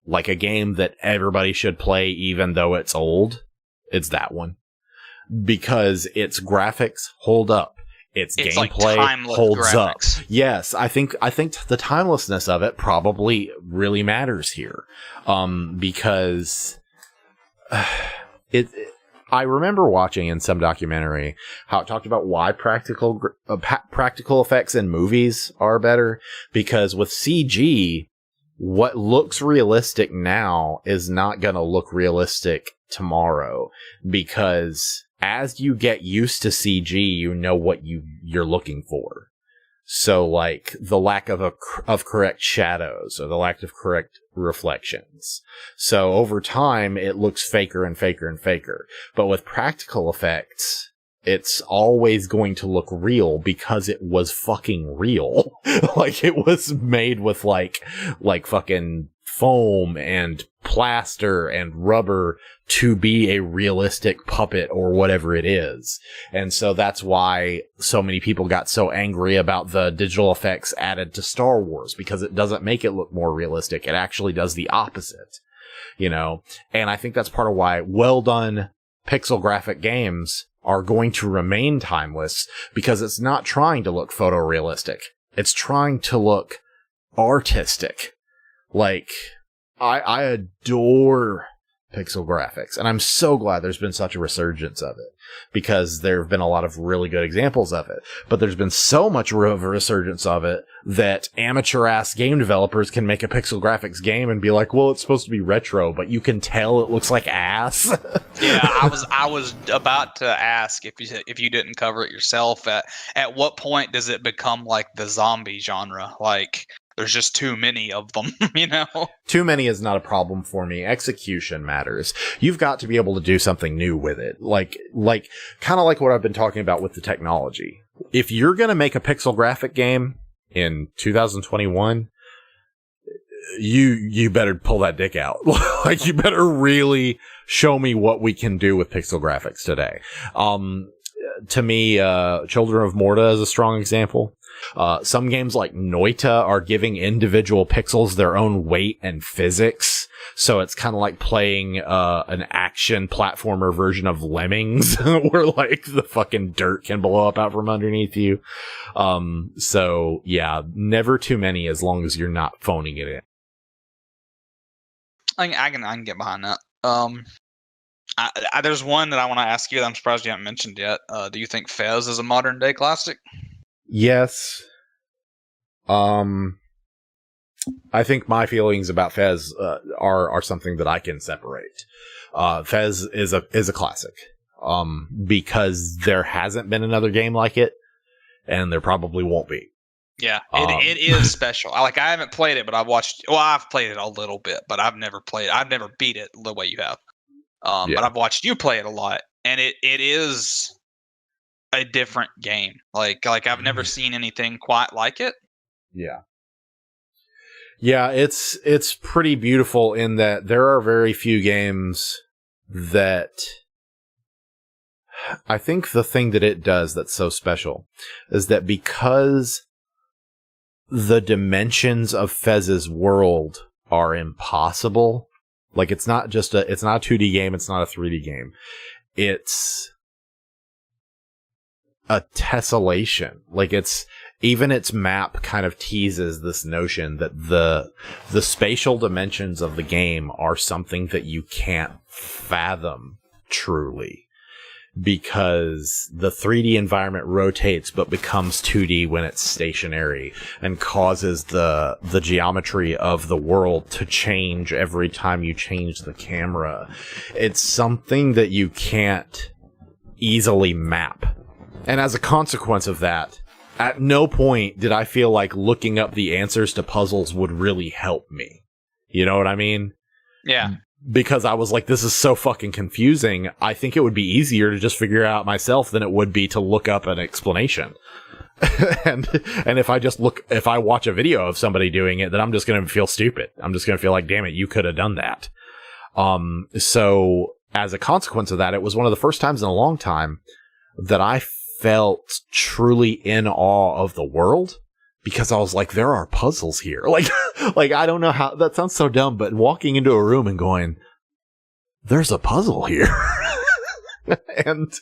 like a game that everybody should play even though it's old, it's that one. Because its graphics hold up. Its gameplay like holds graphics. up. Yes, I think the timelessness of it probably really matters here. Because I remember watching in some documentary how it talked about why practical effects in movies are better, because with CG, what looks realistic now is not going to look realistic tomorrow, because as you get used to CG, you know what you're looking for. So, like, the lack of correct shadows, or the lack of correct reflections. So, over time, it looks faker and faker and faker. But with practical effects, it's always going to look real because it was fucking real. Like, it was made with, like fucking foam and plaster and rubber to be a realistic puppet or whatever it is. And so that's why so many people got so angry about the digital effects added to Star Wars, because it doesn't make it look more realistic. It actually does the opposite, And I think that's part of why well done pixel graphic games are going to remain timeless, because it's not trying to look photorealistic. It's trying to look artistic. Like, I adore pixel graphics, and I'm so glad there's been such a resurgence of it, because there have been a lot of really good examples of it. But there's been so much of a resurgence of it that amateur-ass game developers can make a pixel graphics game and be like, well, it's supposed to be retro, but you can tell it looks like ass. Yeah, I was about to ask if you didn't cover it yourself. At what point does it become like the zombie genre? Like, there's just too many of them, Too many is not a problem for me. Execution matters. You've got to be able to do something new with it. Like kind of like what I've been talking about with the technology. If you're going to make a pixel graphic game in 2021, you better pull that dick out. Like, you better really show me what we can do with pixel graphics today. To me, Children of Morta is a strong example. Some games like Noita are giving individual pixels their own weight and physics. So it's kind of like playing an action platformer version of Lemmings, where like the fucking dirt can blow up out from underneath you. So yeah, never too many as long as you're not phoning it in. I can get behind that. There's one that I want to ask you that I'm surprised you haven't mentioned yet. Do you think Fez is a modern day classic? Yes. I think my feelings about Fez are something that I can separate. Fez is a classic. Because there hasn't been another game like it, and there probably won't be. Yeah, it is special. I haven't played it, but I've watched. Well, I've played it a little bit, but I've never played. I've never beat it the way you have. But I've watched you play it a lot, and it is a different game. Like I've never seen anything quite like it. Yeah. Yeah, it's pretty beautiful in that there are very few games that I think the thing that it does that's so special is that because the dimensions of Fez's world are impossible, like it's not a 2D game, it's not a 3D game. It's a tessellation. Like even its map kind of teases this notion that the spatial dimensions of the game are something that you can't fathom truly, because the 3D environment rotates but becomes 2D when it's stationary and causes the geometry of the world to change every time you change the camera. It's something that you can't easily map. And as a consequence of that, at no point did I feel like looking up the answers to puzzles would really help me. You know what I mean? Yeah. Because I was like, this is so fucking confusing. I think it would be easier to just figure it out myself than it would be to look up an explanation. and if I watch a video of somebody doing it, then I'm just going to feel stupid. I'm just going to feel like, damn it, you could have done that. So as a consequence of that, it was one of the first times in a long time that I felt truly in awe of the world, because I was like, there are puzzles here. Like I don't know how that sounds so dumb, but walking into a room and going, there's a puzzle here. and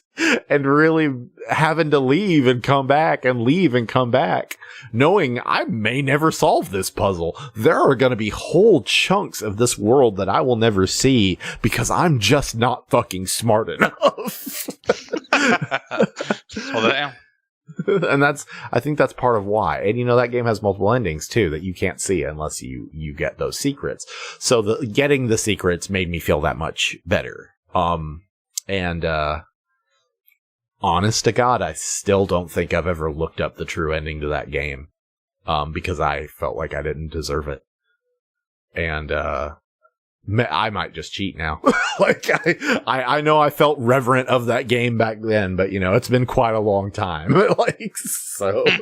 really having to leave and come back and leave and come back, knowing I may never solve this puzzle. There are going to be whole chunks of this world that I will never see because I'm just not fucking smart enough. Well, damn. And I think that's part of why. And that game has multiple endings too that you can't see unless you get those secrets. So getting the secrets made me feel that much better. And honest to God, I still don't think I've ever looked up the true ending to that game, because I felt like I didn't deserve it. And I might just cheat now. Like I know I felt reverent of that game back then, but it's been quite a long time. So I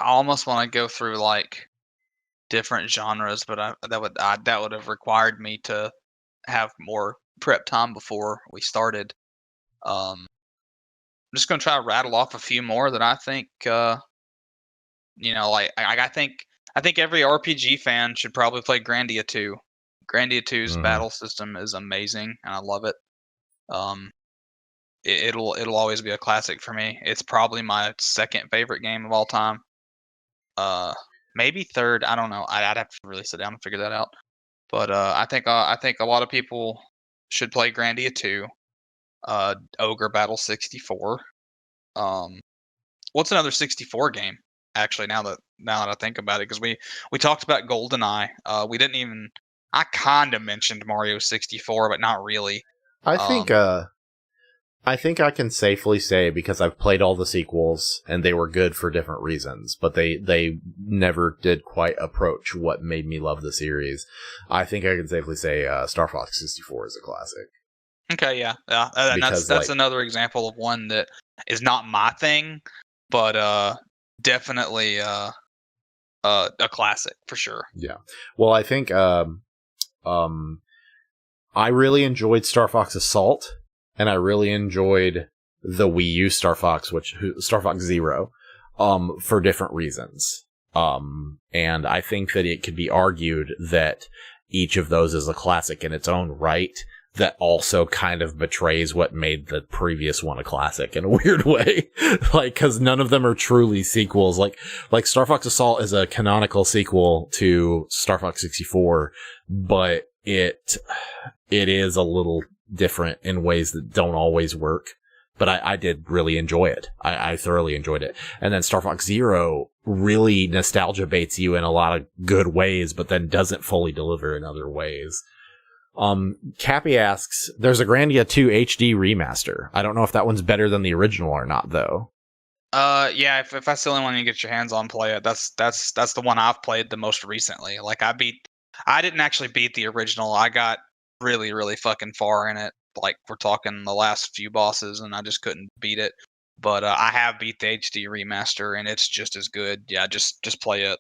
almost want to go through different genres, but that would have required me to have more prep time before we started. I'm just gonna try to rattle off a few more that I think I think every RPG fan should probably play Grandia 2. Grandia 2's battle system is amazing, and I love it. It'll always be a classic for me. It's probably my second favorite game of all time. Maybe third. I don't know. I'd have to really sit down and figure that out. But I think a lot of people should play Grandia 2. Ogre Battle 64. What's another 64 game? Actually, now that I think about it, because we talked about GoldenEye. We didn't even. I kind of mentioned Mario 64, but not really. I think I can safely say, because I've played all the sequels and they were good for different reasons, but they never did quite approach what made me love the series. I think I can safely say Star Fox 64 is a classic. Okay, yeah. And that's another example of one that is not my thing, but definitely a classic for sure. Yeah. Well, I think I really enjoyed Star Fox Assault, and I really enjoyed the Wii U Star Fox, Star Fox Zero, for different reasons. And I think that it could be argued that each of those is a classic in its own right, that also kind of betrays what made the previous one a classic in a weird way. Cause none of them are truly sequels. Like Star Fox Assault is a canonical sequel to Star Fox 64, but it is a little different in ways that don't always work. But I did really enjoy it. I thoroughly enjoyed it. And then Star Fox Zero really nostalgia baits you in a lot of good ways, but then doesn't fully deliver in other ways. Cappy asks, there's a Grandia 2 HD remaster. I don't know if that one's better than the original or not, though. Yeah. If that's the only one you get your hands on, play it. That's the one I've played the most recently. Like I didn't actually beat the original. I got really, really fucking far in it. Like we're talking the last few bosses, and I just couldn't beat it. But I have beat the HD remaster, and it's just as good. Yeah, just play it.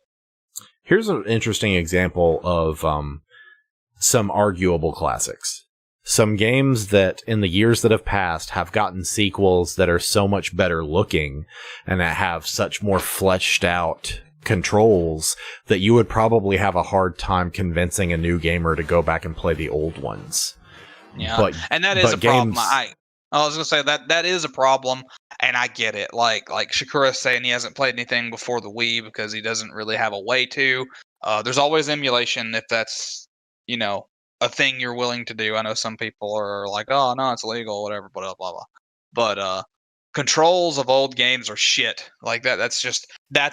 Here's an interesting example of some arguable classics. Some games that in the years that have passed have gotten sequels that are so much better looking and that have such more fleshed out controls that you would probably have a hard time convincing a new gamer to go back and play the old ones. Yeah, and that is a problem. I was gonna say that is a problem, and I get it. Like Shakura's saying he hasn't played anything before the Wii because he doesn't really have a way to. There's always emulation if that's, you know, a thing you're willing to do. I know some people are like, oh no, it's illegal, whatever, blah blah blah. But controls of old games are shit. Like that's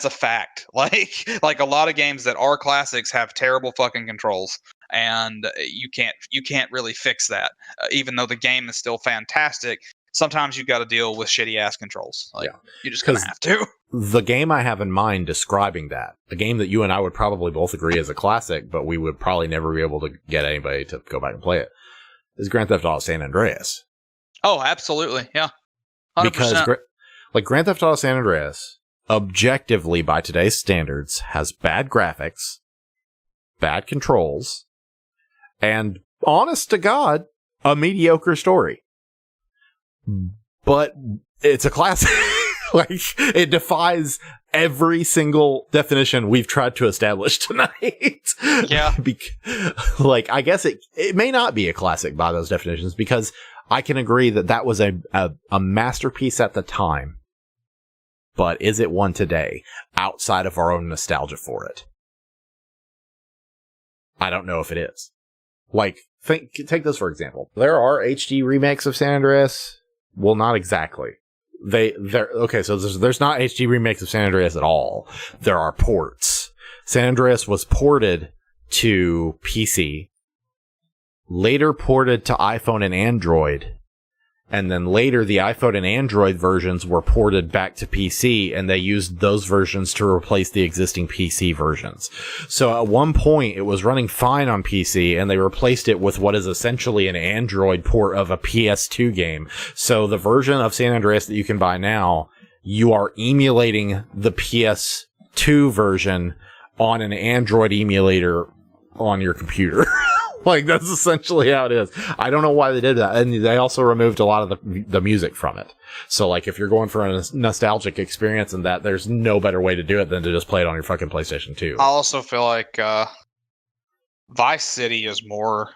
a fact. Like a lot of games that are classics have terrible fucking controls. And you can't really fix that, even though the game is still fantastic. Sometimes you've got to deal with shitty ass controls. Like, yeah, you're just gonna have to. The game I have in mind describing that, a game that you and I would probably both agree is a classic, but we would probably never be able to get anybody to go back and play it, is Grand Theft Auto San Andreas. Oh, absolutely, yeah, 100%. Because Grand Theft Auto San Andreas, objectively by today's standards, has bad graphics, bad controls, and, honest to God, a mediocre story. But it's a classic. Like, it defies every single definition we've tried to establish tonight. Yeah. Like, I guess it may not be a classic by those definitions, because I can agree that was a masterpiece at the time. But is it one today, outside of our own nostalgia for it? I don't know if it is. Like, take this for example. There are HD remakes of San Andreas. Well, not exactly. Okay, so there's not HD remakes of San Andreas at all. There are ports. San Andreas was ported to PC, later ported to iPhone and Android, and then later the iPhone and Android versions were ported back to PC, and they used those versions to replace the existing PC versions. So at one point it was running fine on PC, and they replaced it with what is essentially an Android port of a PS2 game. So the version of San Andreas that you can buy now, you are emulating the PS2 version on an Android emulator on your computer. Like, that's essentially how it is. I don't know why they did that. And they also removed a lot of the music from it. So, like, if you're going for a nostalgic experience and that, there's no better way to do it than to just play it on your fucking PlayStation 2. I also feel like Vice City is more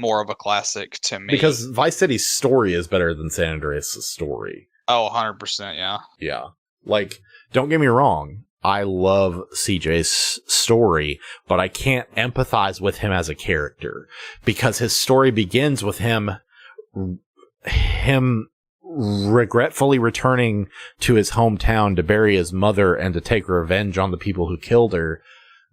of a classic to me. Because Vice City's story is better than San Andreas' story. Oh, 100%, yeah. Yeah. Like, don't get me wrong. I love CJ's story, but I can't empathize with him as a character because his story begins with him regretfully returning to his hometown to bury his mother and to take revenge on the people who killed her.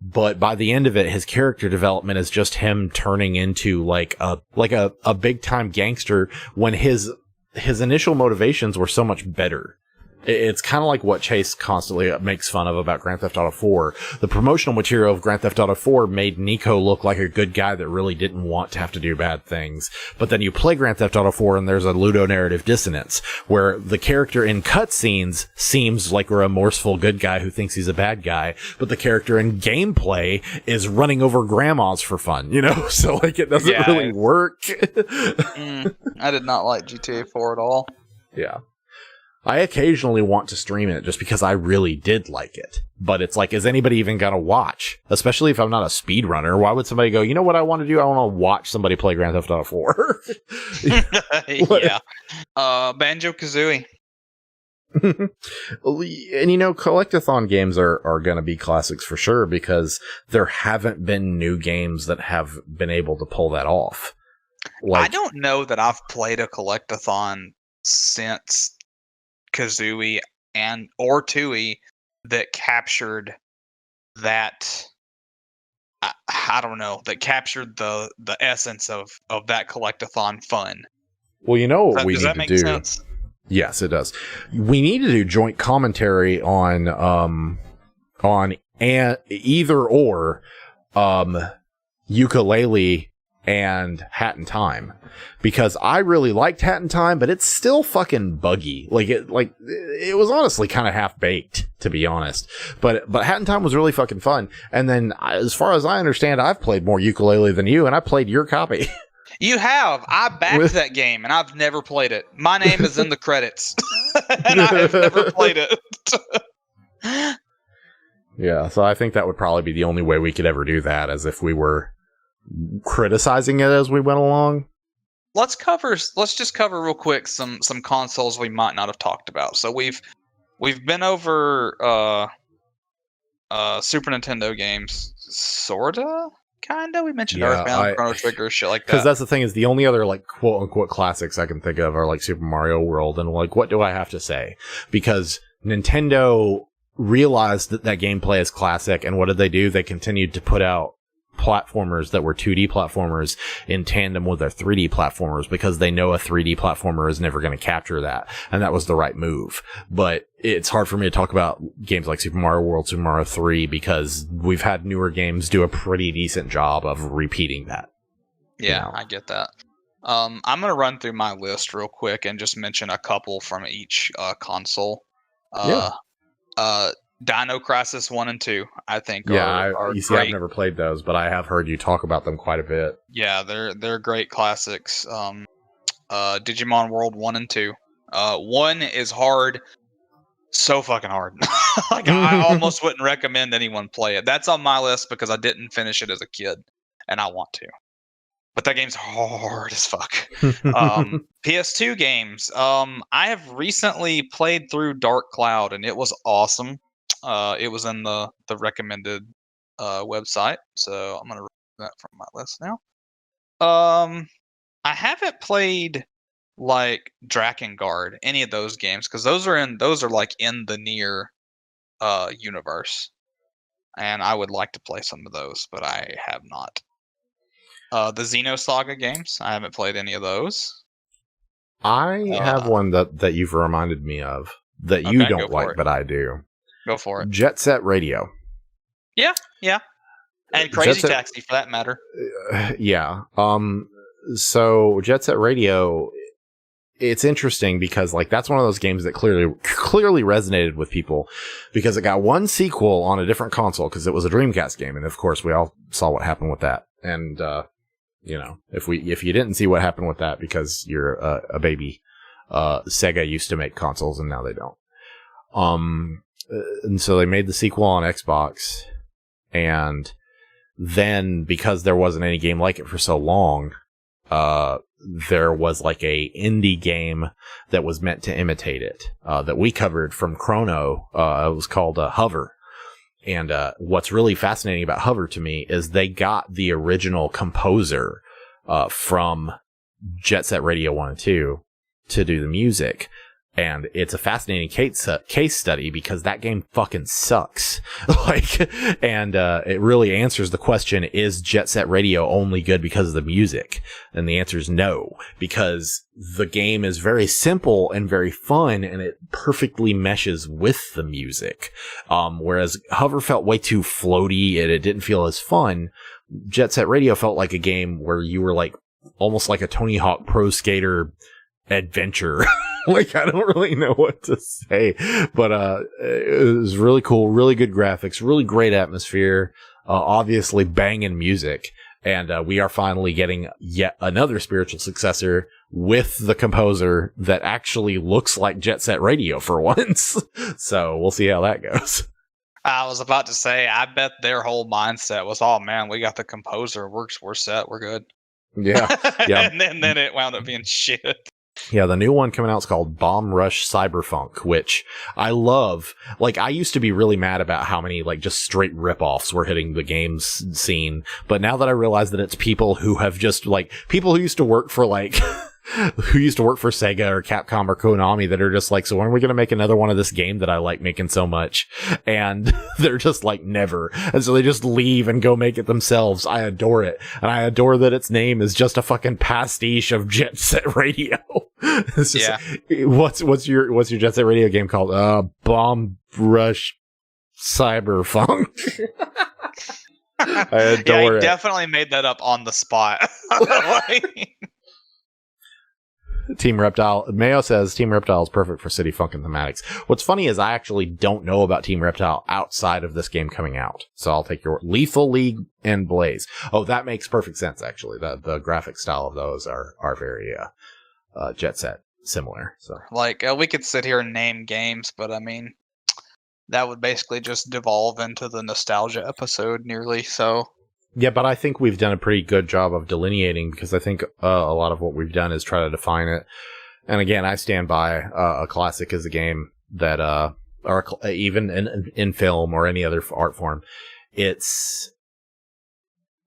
But by the end of it, his character development is just him turning into like a big time gangster when his initial motivations were so much better. It's kind of like what Chase constantly makes fun of about Grand Theft Auto 4. The promotional material of Grand Theft Auto 4 made Nico look like a good guy that really didn't want to have to do bad things. But then you play Grand Theft Auto 4 and there's a ludonarrative dissonance where the character in cutscenes seems like a remorseful good guy who thinks he's a bad guy, but the character in gameplay is running over grandmas for fun, you know? So, like, it doesn't really work. I did not like GTA 4 at all. Yeah. I occasionally want to stream it just because I really did like it. But it's like, is anybody even gonna watch? Especially if I'm not a speedrunner. Why would somebody go, you know what I want to do? I want to watch somebody play Grand Theft Auto 4. Yeah. Banjo-Kazooie. And you know, collectathon games are going to be classics for sure because there haven't been new games that have been able to pull that off. Like, I don't know that I've played a collectathon since Kazooie or Tooie that captured that. I don't know, that captured the essence of that collectathon fun. Well, you know what we need to do. Sense? Yes, it does. We need to do joint commentary on either or Yooka-Laylee and Hat in Time, because I really liked Hat in Time, but it's still fucking buggy. It was honestly kind of half baked, to be honest. But Hat in Time was really fucking fun. And then, as far as I understand, I've played more Yooka-Laylee than you, and I played your copy. You have. I backed that game, and I've never played it. My name is in the credits, and I have never played it. Yeah, so I think that would probably be the only way we could ever do that, as if we were criticizing it as we went along. Let's just cover real quick some consoles we might not have talked about. So we've been over Super Nintendo games, sorta. Kinda. We mentioned Earthbound, Chrono Trigger, shit like that. Because that's the thing, is the only other quote unquote classics I can think of are Super Mario World, and what do I have to say? Because Nintendo realized that gameplay is classic, and what did they do? They continued to put out platformers that were 2D platformers in tandem with their 3D platformers, because they know a 3D platformer is never going to capture that, and that was the right move. But it's hard for me to talk about games like Super Mario World, Super Mario 3, because we've had newer games do a pretty decent job of repeating that. Yeah, I get that. I'm going to run through my list real quick and just mention a couple from each console. Dino Crisis 1 and 2, I think. Are you see, great. I've never played those, but I have heard you talk about them quite a bit. Yeah, they're great classics. Digimon World 1 and 2. 1 is hard, so fucking hard. I almost wouldn't recommend anyone play it. That's on my list because I didn't finish it as a kid, and I want to. But that game's hard as fuck. PS2 games. I have recently played through Dark Cloud, and it was awesome. It was in the recommended website, so I'm gonna remove that from my list now. I haven't played Drakengard, any of those games, because those are in the NieR universe, and I would like to play some of those, but I have not. The Xenosaga games, I haven't played any of those. I have one that you've reminded me of that you don't like, but I do. Go for it. Jet Set Radio. Yeah. And Crazy Taxi, for that matter. Yeah. So Jet Set Radio, it's interesting because that's one of those games that clearly resonated with people, because it got one sequel on a different console because it was a Dreamcast game, and of course we all saw what happened with that. And if you didn't see what happened with that because you're a baby, Sega used to make consoles and now they don't. And so they made the sequel on Xbox, and then because there wasn't any game like it for so long, there was a indie game that was meant to imitate it, that we covered from Chrono. It was called Hover. And what's really fascinating about Hover to me is they got the original composer from Jet Set Radio 1 and 2 to do the music. And it's a fascinating case study because that game fucking sucks. And it really answers the question, is Jet Set Radio only good because of the music? And the answer is no, because the game is very simple and very fun, and it perfectly meshes with the music. Whereas Hover felt way too floaty and it didn't feel as fun. Jet Set Radio felt like a game where you were almost like a Tony Hawk Pro Skater adventure. I don't really know what to say, but it was really cool, really good graphics, really great atmosphere, obviously banging music, and we are finally getting yet another spiritual successor with the composer that actually looks like Jet Set Radio for once. So we'll see how that goes. I was about to say, I bet their whole mindset was, oh man, we got the composer, we're set, we're good. Yeah. And then it wound up being shit. Yeah, the new one coming out is called Bomb Rush Cyberfunk, which I love. I used to be really mad about how many, just straight ripoffs were hitting the games scene. But now that I realize that it's people who have just, people who used to work for, who used to work for Sega or Capcom or Konami that are just like, so when are we going to make another one of this game that I like making so much? And they're just like, never. And so they just leave and go make it themselves. I adore it. And I adore that its name is just a fucking pastiche of Jet Set Radio. It's just, what's your Jet Set Radio game called? Bomb Rush Cyberpunk. I adore he it. definitely made that up on the spot. Team Reptile. Mayo says Team Reptile is perfect for city funk and thematics. What's funny is I actually don't know about Team Reptile outside of this game coming out. So I'll take your Lethal League and Blaze. Oh, that makes perfect sense, actually. The graphic style of those are very Jet Set similar. So like we could sit here and name games, but I mean that would basically just devolve into the nostalgia episode nearly. So yeah, but I think we've done a pretty good job of delineating, because I think a lot of what we've done is try to define it. And again, I stand by a classic is a game that, or even in film or any other art form, it's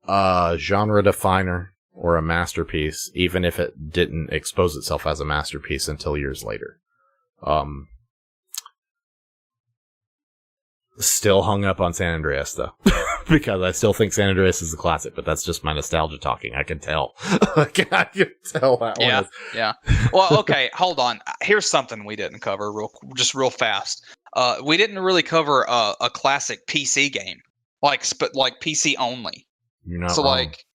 a genre definer or a masterpiece, even if it didn't expose itself as a masterpiece until years later. Still hung up on San Andreas, though, because I still think San Andreas is a classic, but that's just my nostalgia talking. I can tell. I can tell that one is. Yeah. Well, okay, hold on. Here's something we didn't cover real fast. We didn't really cover a classic PC game, like PC only. You're not so, wrong. like,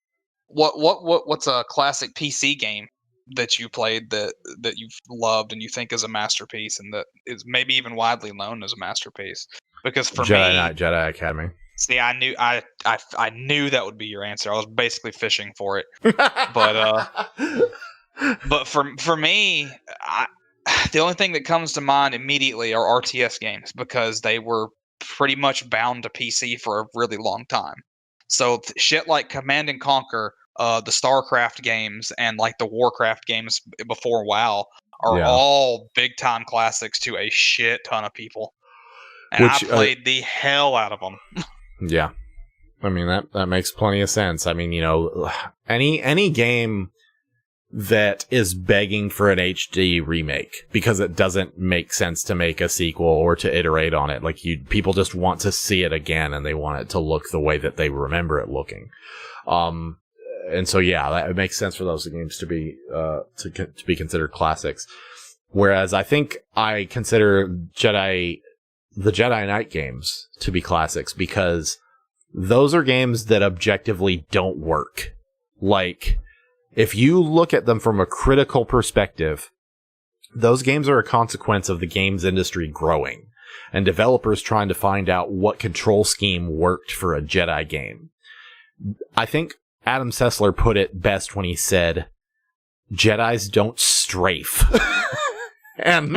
what's a classic PC game that you played that you've loved and you think is a masterpiece and that is maybe even widely known as a masterpiece? Because for Jedi Academy. See, I knew that would be your answer. I was basically fishing for it. But for me, the only thing that comes to mind immediately are RTS games, because they were pretty much bound to PC for a really long time. So shit like Command and Conquer, the StarCraft games, and like the Warcraft games before WoW are all big time classics to a shit ton of people. And I played the hell out of them. Yeah. I mean, that makes plenty of sense. I mean, you know, any game that is begging for an HD remake because it doesn't make sense to make a sequel or to iterate on it. Like, people just want to see it again, and they want it to look the way that they remember it looking. And so, yeah, that makes sense for those games to be considered classics. Whereas I think I consider the Jedi Knight games to be classics, because those are games that objectively don't work. Like, if you look at them from a critical perspective, those games are a consequence of the games industry growing and developers trying to find out what control scheme worked for a Jedi game. I think Adam Sessler put it best when he said, Jedis don't strafe. And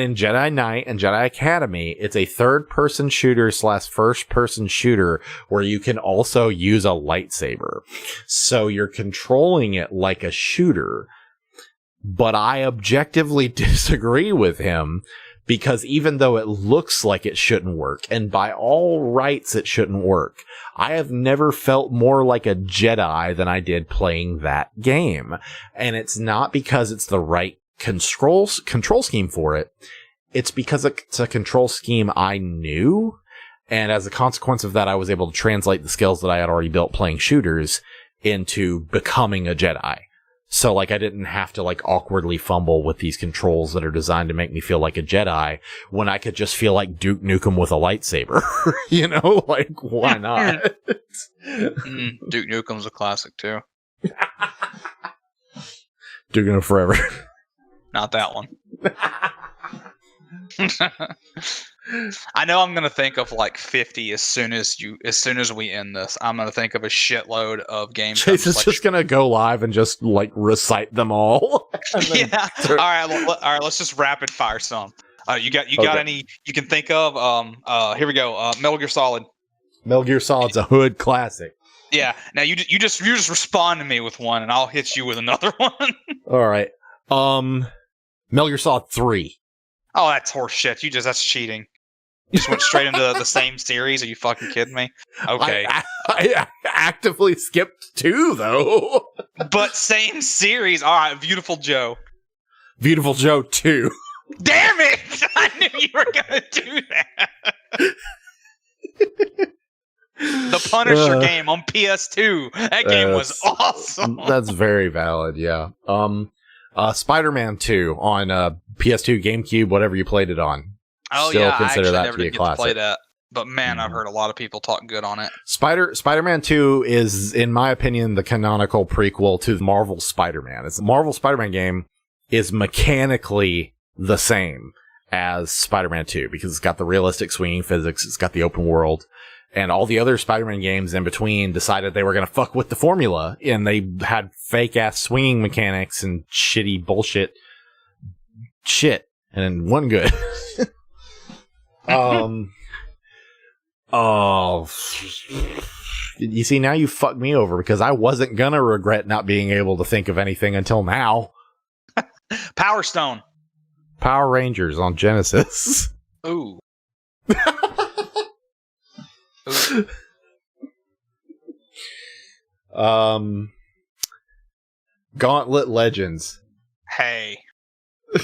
in Jedi Knight and Jedi Academy, it's a third-person shooter / first-person shooter where you can also use a lightsaber. So you're controlling it like a shooter. But I objectively disagree with him, because even though it looks like it shouldn't work, and by all rights it shouldn't work, I have never felt more like a Jedi than I did playing that game. And it's not because it's the right control scheme for it. It's because it's a control scheme I knew, and as a consequence of that, I was able to translate the skills that I had already built playing shooters into becoming a Jedi. So, like, I didn't have to, like, awkwardly fumble with these controls that are designed to make me feel like a Jedi when I could just feel like Duke Nukem with a lightsaber. You know? Like, why not? Duke Nukem's a classic, too. Duke Nukem Forever. Not that one. I know I'm gonna think of like 50 as soon as we end this. I'm gonna think of a shitload of games. Chase is just gonna go live and just like recite them all. Yeah. All right. Let's just rapid fire some. You got any you can think of? Here we go. Metal Gear Solid. Metal Gear Solid's a hood classic. Yeah. Now you just respond to me with one, and I'll hit you with another one. All right. Metal Gear Solid 3. Oh, that's horse shit. That's cheating. You just went straight into the same series. Are you fucking kidding me? Okay. I actively skipped 2, though. But same series. All right, Beautiful Joe. Beautiful Joe 2. Damn it! I knew you were gonna do that. The Punisher game on PS2. That game was awesome. That's very valid, yeah. Spider-Man 2 on PS2, GameCube, whatever you played it on. Oh Still yeah, consider I actually that never to be a did get to play classic. that. But man, I've heard a lot of people talk good on it. Spider-Man 2 is, in my opinion, the canonical prequel to Marvel Spider-Man. It's the Marvel Spider-Man game is mechanically the same as Spider-Man 2 because it's got the realistic swinging physics, it's got the open world, and all the other Spider-Man games in between decided they were going to fuck with the formula, and they had fake-ass swinging mechanics and shitty bullshit shit, and one good. Oh, you see, now you fucked me over because I wasn't gonna regret not being able to think of anything until now. Power Stone. Power Rangers on Genesis. Ooh. Ooh. Gauntlet Legends. Hey.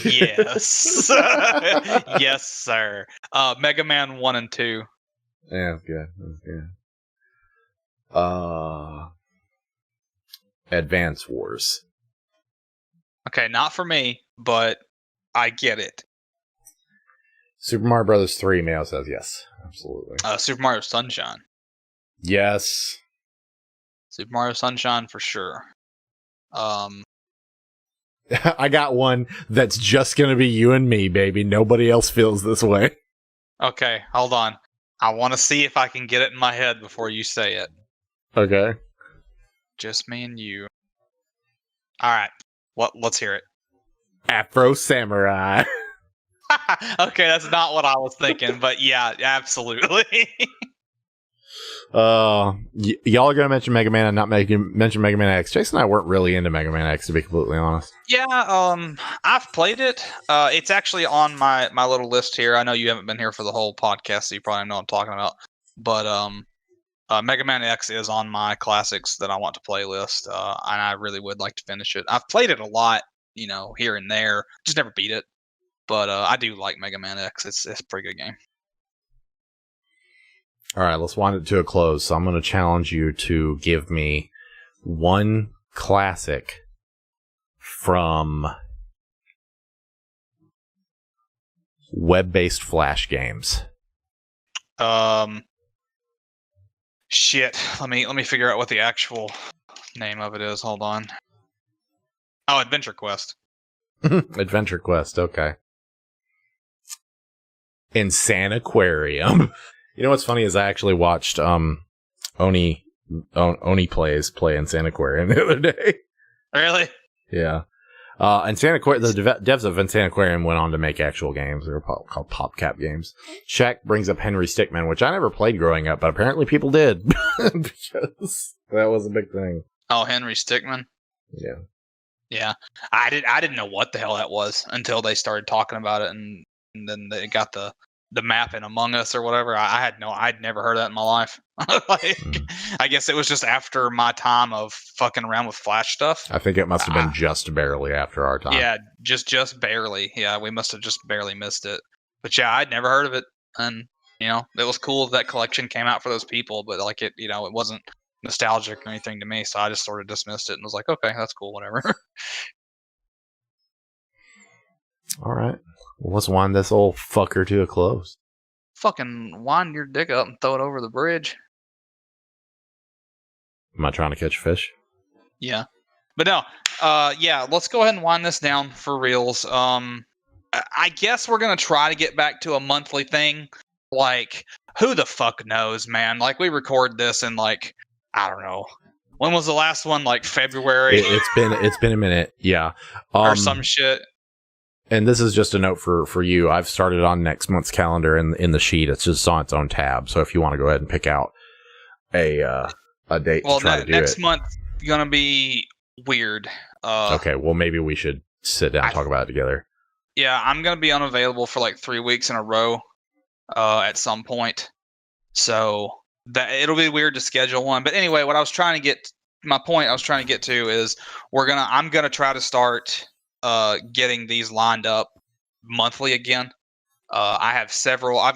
Yes. Yes, sir. Mega Man 1 and 2. Yeah, that's good. That's good. Advance Wars. Okay, not for me, but I get it. Super Mario Brothers 3, Mayo says yes. Absolutely. Super Mario Sunshine. Yes. Super Mario Sunshine for sure. I got one that's just gonna be you and me, baby. Nobody else feels this way. Okay, hold on. I want to see if I can get it in my head before you say it. Okay. Just me and you. Alright. Let's hear it. Afro Samurai. Okay, that's not what I was thinking, but yeah, absolutely. Y'all are gonna mention Mega Man and not mention Mega Man X. Jason and I weren't really into Mega Man X, to be completely honest. Yeah, I've played it. It's actually on my little list here. I know you haven't been here for the whole podcast, so you probably know what I'm talking about. But Mega Man X is on my classics that I want to play list, and I really would like to finish it. I've played it a lot, here and there. Just never beat it. But I do like Mega Man X. It's a pretty good game. All right, let's wind it to a close. So I'm going to challenge you to give me one classic from web-based Flash games. Shit. Let me figure out what the actual name of it is. Hold on. Oh, Adventure Quest. Adventure Quest. Okay. Insane Aquarium. You know what's funny is I actually watched Oni Plays play Insane Aquarium the other day. Really? Yeah. Insane Aquarium, the devs of Insane Aquarium went on to make actual games. They were called PopCap games. Shaq brings up Henry Stickmin, which I never played growing up, but apparently people did because that was a big thing. Oh, Henry Stickmin. Yeah. Yeah. I didn't know what the hell that was until they started talking about it, and then they got the map in Among Us or whatever. I'd never heard of that in my life. I guess it was just after my time of fucking around with Flash stuff. I think it must have been just barely after our time. Yeah, just barely. Yeah, we must have just barely missed it. But yeah, I'd never heard of it, and it was cool that collection came out for those people. But it wasn't nostalgic or anything to me, so I just sort of dismissed it and was like, okay, that's cool, whatever. All right. Well, let's wind this old fucker to a close. Fucking wind your dick up and throw it over the bridge. Am I trying to catch fish? Yeah. But no, yeah, let's go ahead and wind this down for reals. I guess we're going to try to get back to a monthly thing. Who the fuck knows, man? We record this in, I don't know. When was the last one? February? It's been a minute, yeah. Or some shit. And this is just a note for you. I've started on next month's calendar in the sheet. It's just on its own tab. So if you want to go ahead and pick out a date to try to do next it. month gonna be weird. Okay, well maybe we should sit down and talk about it together. Yeah, I'm gonna be unavailable for 3 weeks in a row at some point. So that it'll be weird to schedule one. But anyway, what I was trying to get my point I was trying to get to is I'm gonna try to start getting these lined up monthly again. I've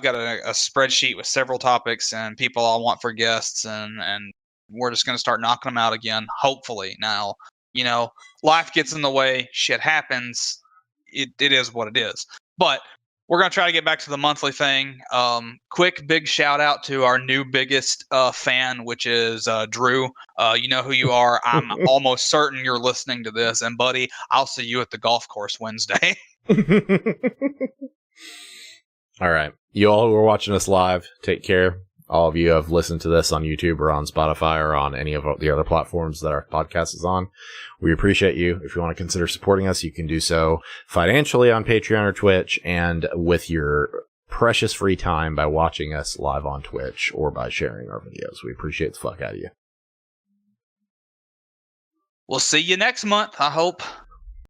got a spreadsheet with several topics and people I want for guests, and we're just gonna start knocking them out again. Hopefully, now life gets in the way, shit happens. It is what it is, but we're going to try to get back to the monthly thing. Quick, big shout out to our new biggest fan, which is Drew. You know who you are. I'm almost certain you're listening to this. And, buddy, I'll see you at the golf course Wednesday. All right. You all who are watching us live, take care. All of you have listened to this on YouTube or on Spotify or on any of the other platforms that our podcast is on. We appreciate you. If you want to consider supporting us, you can do so financially on Patreon or Twitch, and with your precious free time by watching us live on Twitch or by sharing our videos. We appreciate the fuck out of you. We'll see you next month, I hope.